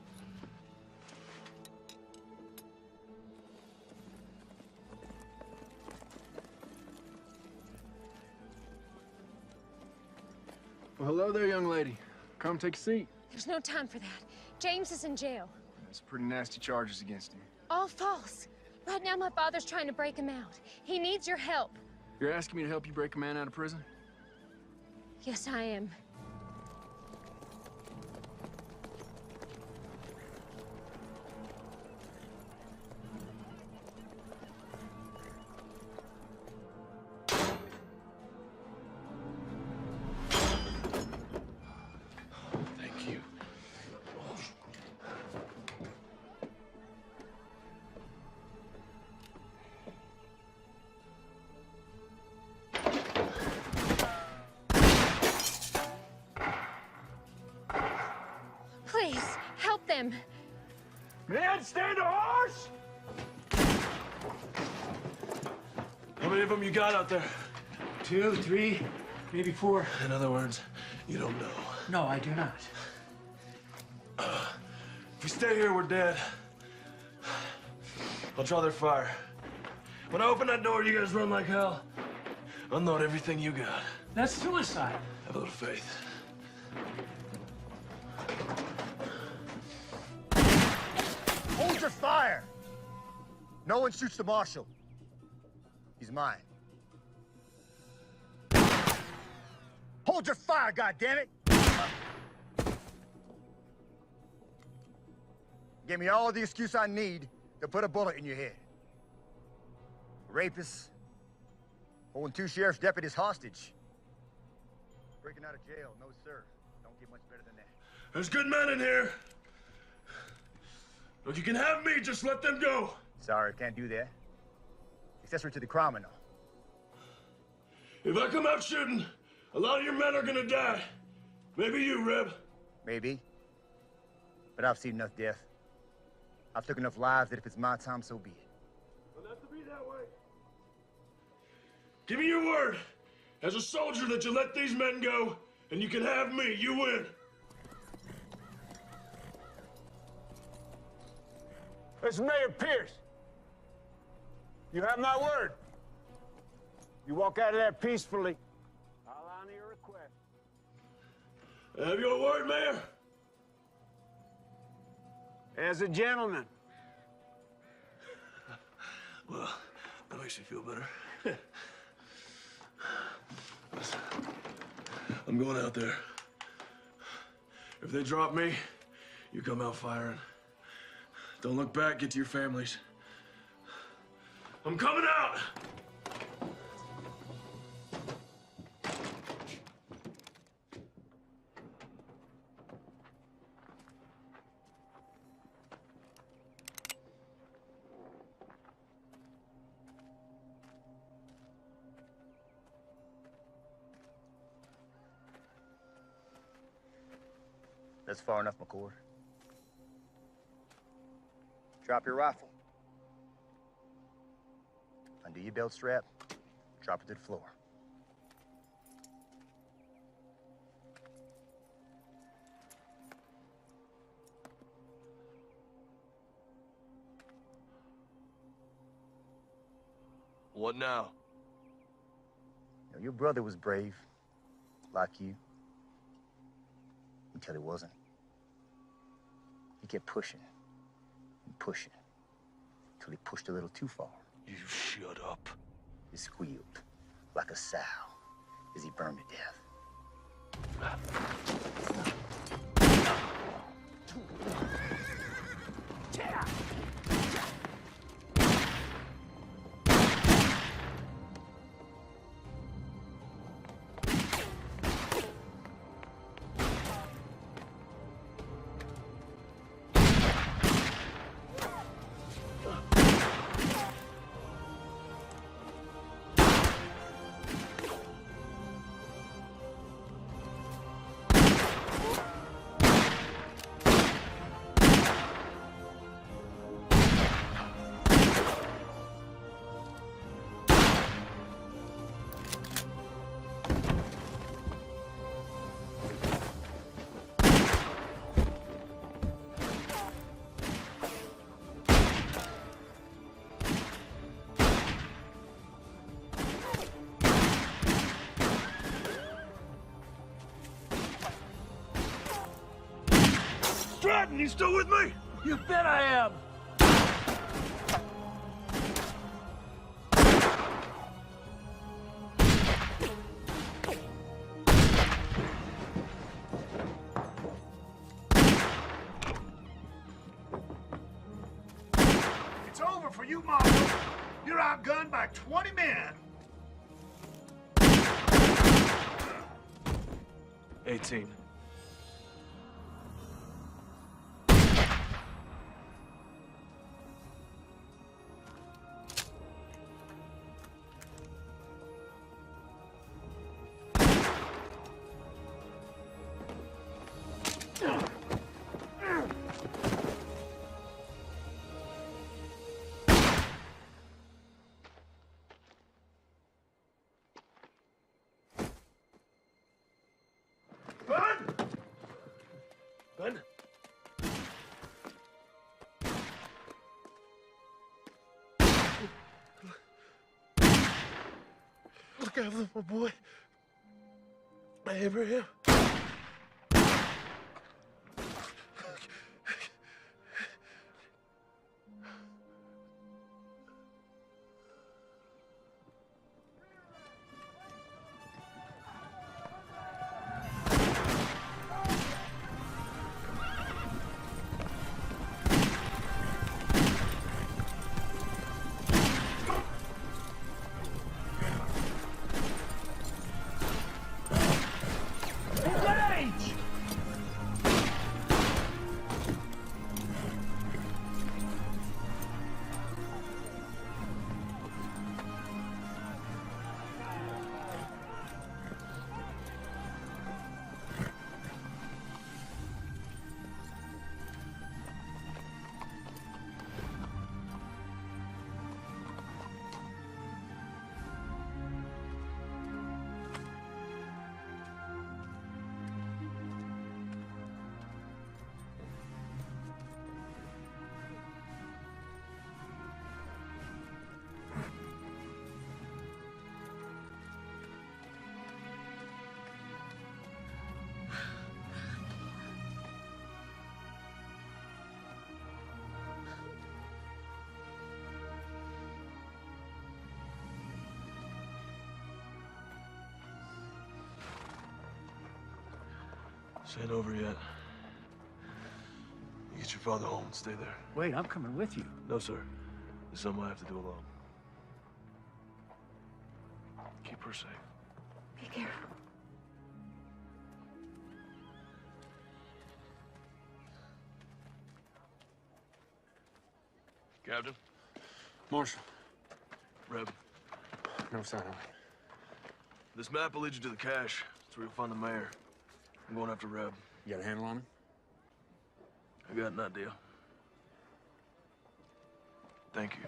Well, hello there, young lady. Come take a seat. There's no time for that. James is in jail. There's pretty nasty charges against him. All false. Right now, my father's trying to break him out. He needs your help. You're asking me to help you break a man out of prison? Yes, I am. Thank you. Please, help them. Man, stand a horse! How many of them you got out there? 2, 3, maybe 4. In other words, You don't know. No, I do not. If we stay here, we're dead. I'll draw their fire. When I open that door, you guys run like hell. Unload everything you got. That's suicide. Have a little faith. Hold your fire! No one shoots the marshal. He's mine. Hold your fire, goddammit! Give me all the excuse I need to put a bullet in your head. Rapists, holding 2 sheriff's deputies hostage. Breaking out of jail, no sir. Don't get much better than that. There's good men in here. If you can have me, just let them go. Sorry, can't do that. Accessory to the crime and all. If I come out shooting, a lot of your men are gonna die. Maybe you, Reb. Maybe. But I've seen enough death. I've took enough lives that if it's my time, so be it. It'll have to be that way. Give me your word, as a soldier, that you let these men go, and you can have me. You win. This is Mayor Pierce. You have my word. You walk out of there peacefully, I'll honor your request. I have your word, Mayor. As a gentleman. Well, that makes me feel better. Listen, I'm going out there. If they drop me, you come out firing. Don't look back, get to your families. I'm coming out! That's far enough, McCord. Drop your rifle. Undo your belt strap. Drop it to the floor. What now? You know, your brother was brave, like you. Until he wasn't. He kept pushing and pushing until he pushed a little too far. You shut up. He squealed like a sow as he burned to death. Stratton, you still with me? You bet I am. It's over for you, Marshal. You're outgunned by 20 men. 18. Look after my boy, Abraham. This ain't over yet. You get your father home and stay there. Wait, I'm coming with you. No, sir. This is something I have to do alone. Keep her safe. Be careful. Captain? Marshal. Reb. No sign of it. This map will lead you to the cache. That's where you'll find the mayor. I'm going after Reb. You got a handle on him? I got an idea. Thank you.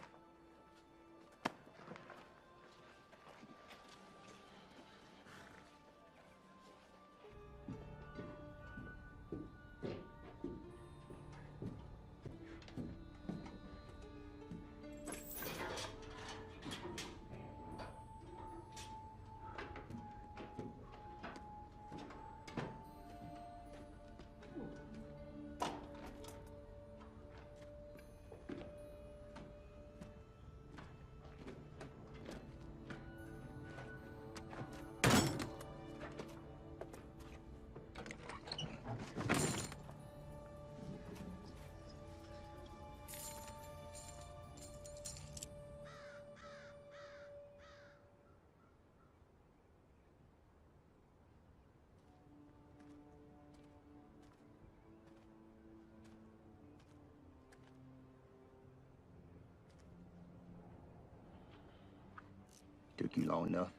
Took you long enough.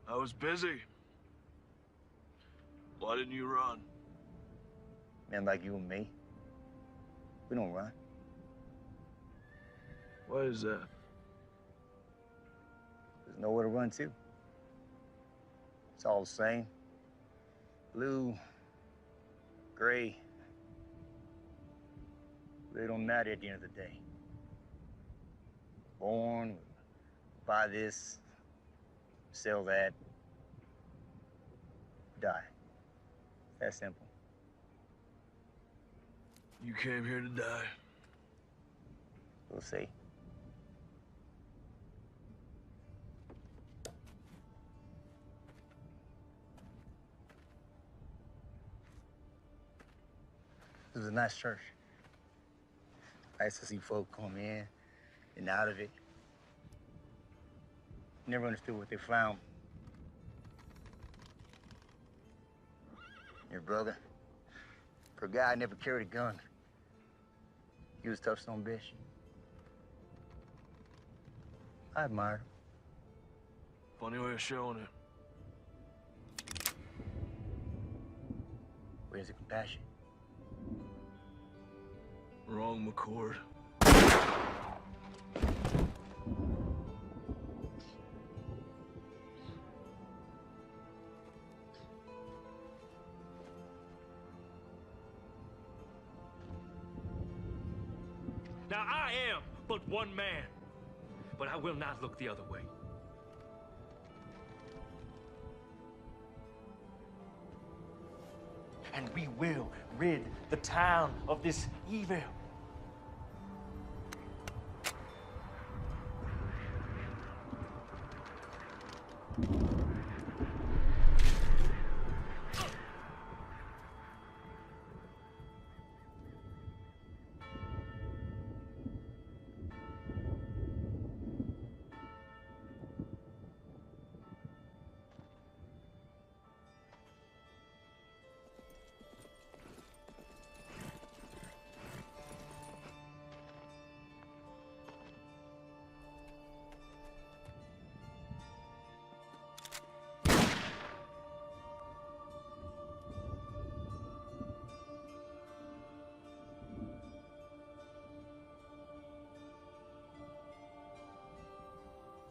I was busy. Why didn't you run? Men like you and me, we don't run. Why is that? There's nowhere to run to. It's all the same. Blue, gray. They don't matter at the end of the day. Born, buy this, sell that, die. That simple. You came here to die. We'll see. It was a nice church. I used to see folk come in and out of it. Never understood what they found. Your brother, for a guy, never carried a gun. He was a tough son of a bitch. I admired him. Funny way of showing it. Where's the compassion? Wrong, McCord. Now I am but one man, but I will not look the other way. and we will rid the town of this evil.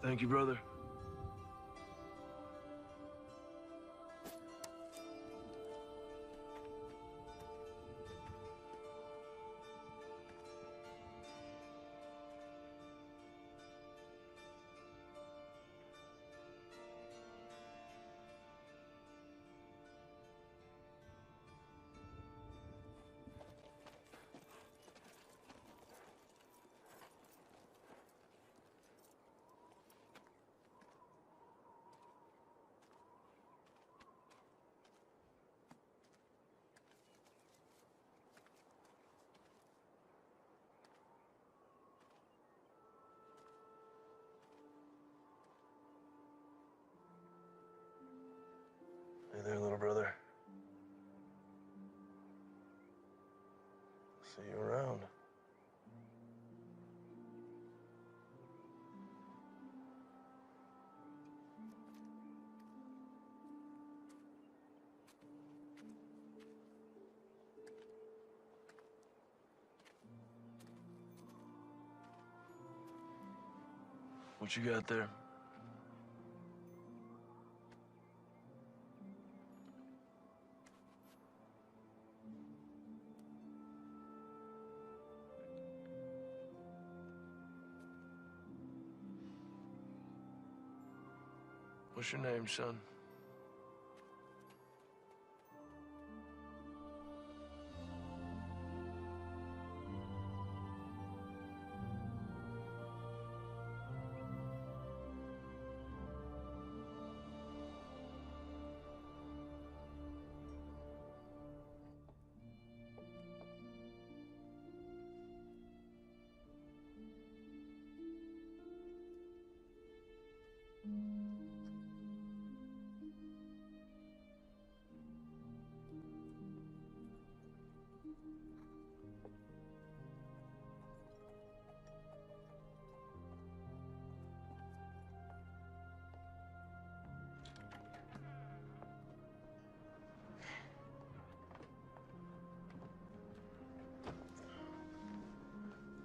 Thank you, brother. Hey there, little brother. See you around. What you got there? What's your name, son?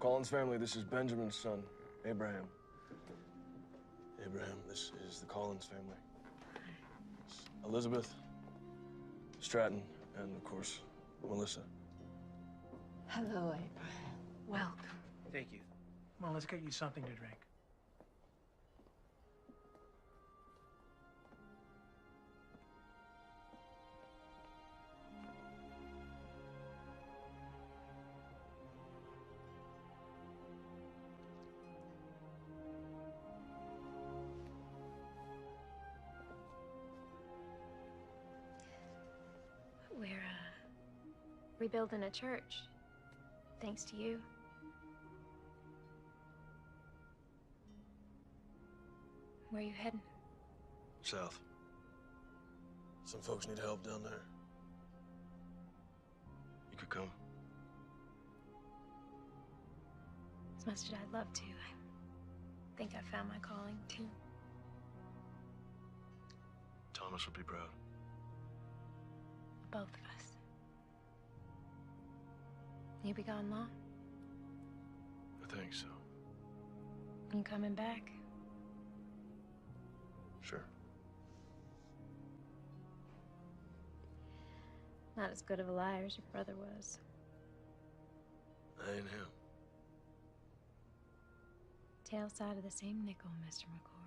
Collins family, this is Benjamin's son, Abraham. Abraham, this is the Collins family. It's Elizabeth, Stratton, and of course, Melissa. Hello, Abraham. Welcome. Thank you. Come on, let's get you something to drink. We're, rebuilding a church. Thanks to you. Where are you heading? South. Some folks need help down there. You could come. As much as I'd love to, I think I found my calling, too. Thomas would be proud. Both of us. You be gone long? I think so. You coming back? Sure. Not as good of a liar as your brother was. I ain't him. Tail side of the same nickel, Mr. McCord.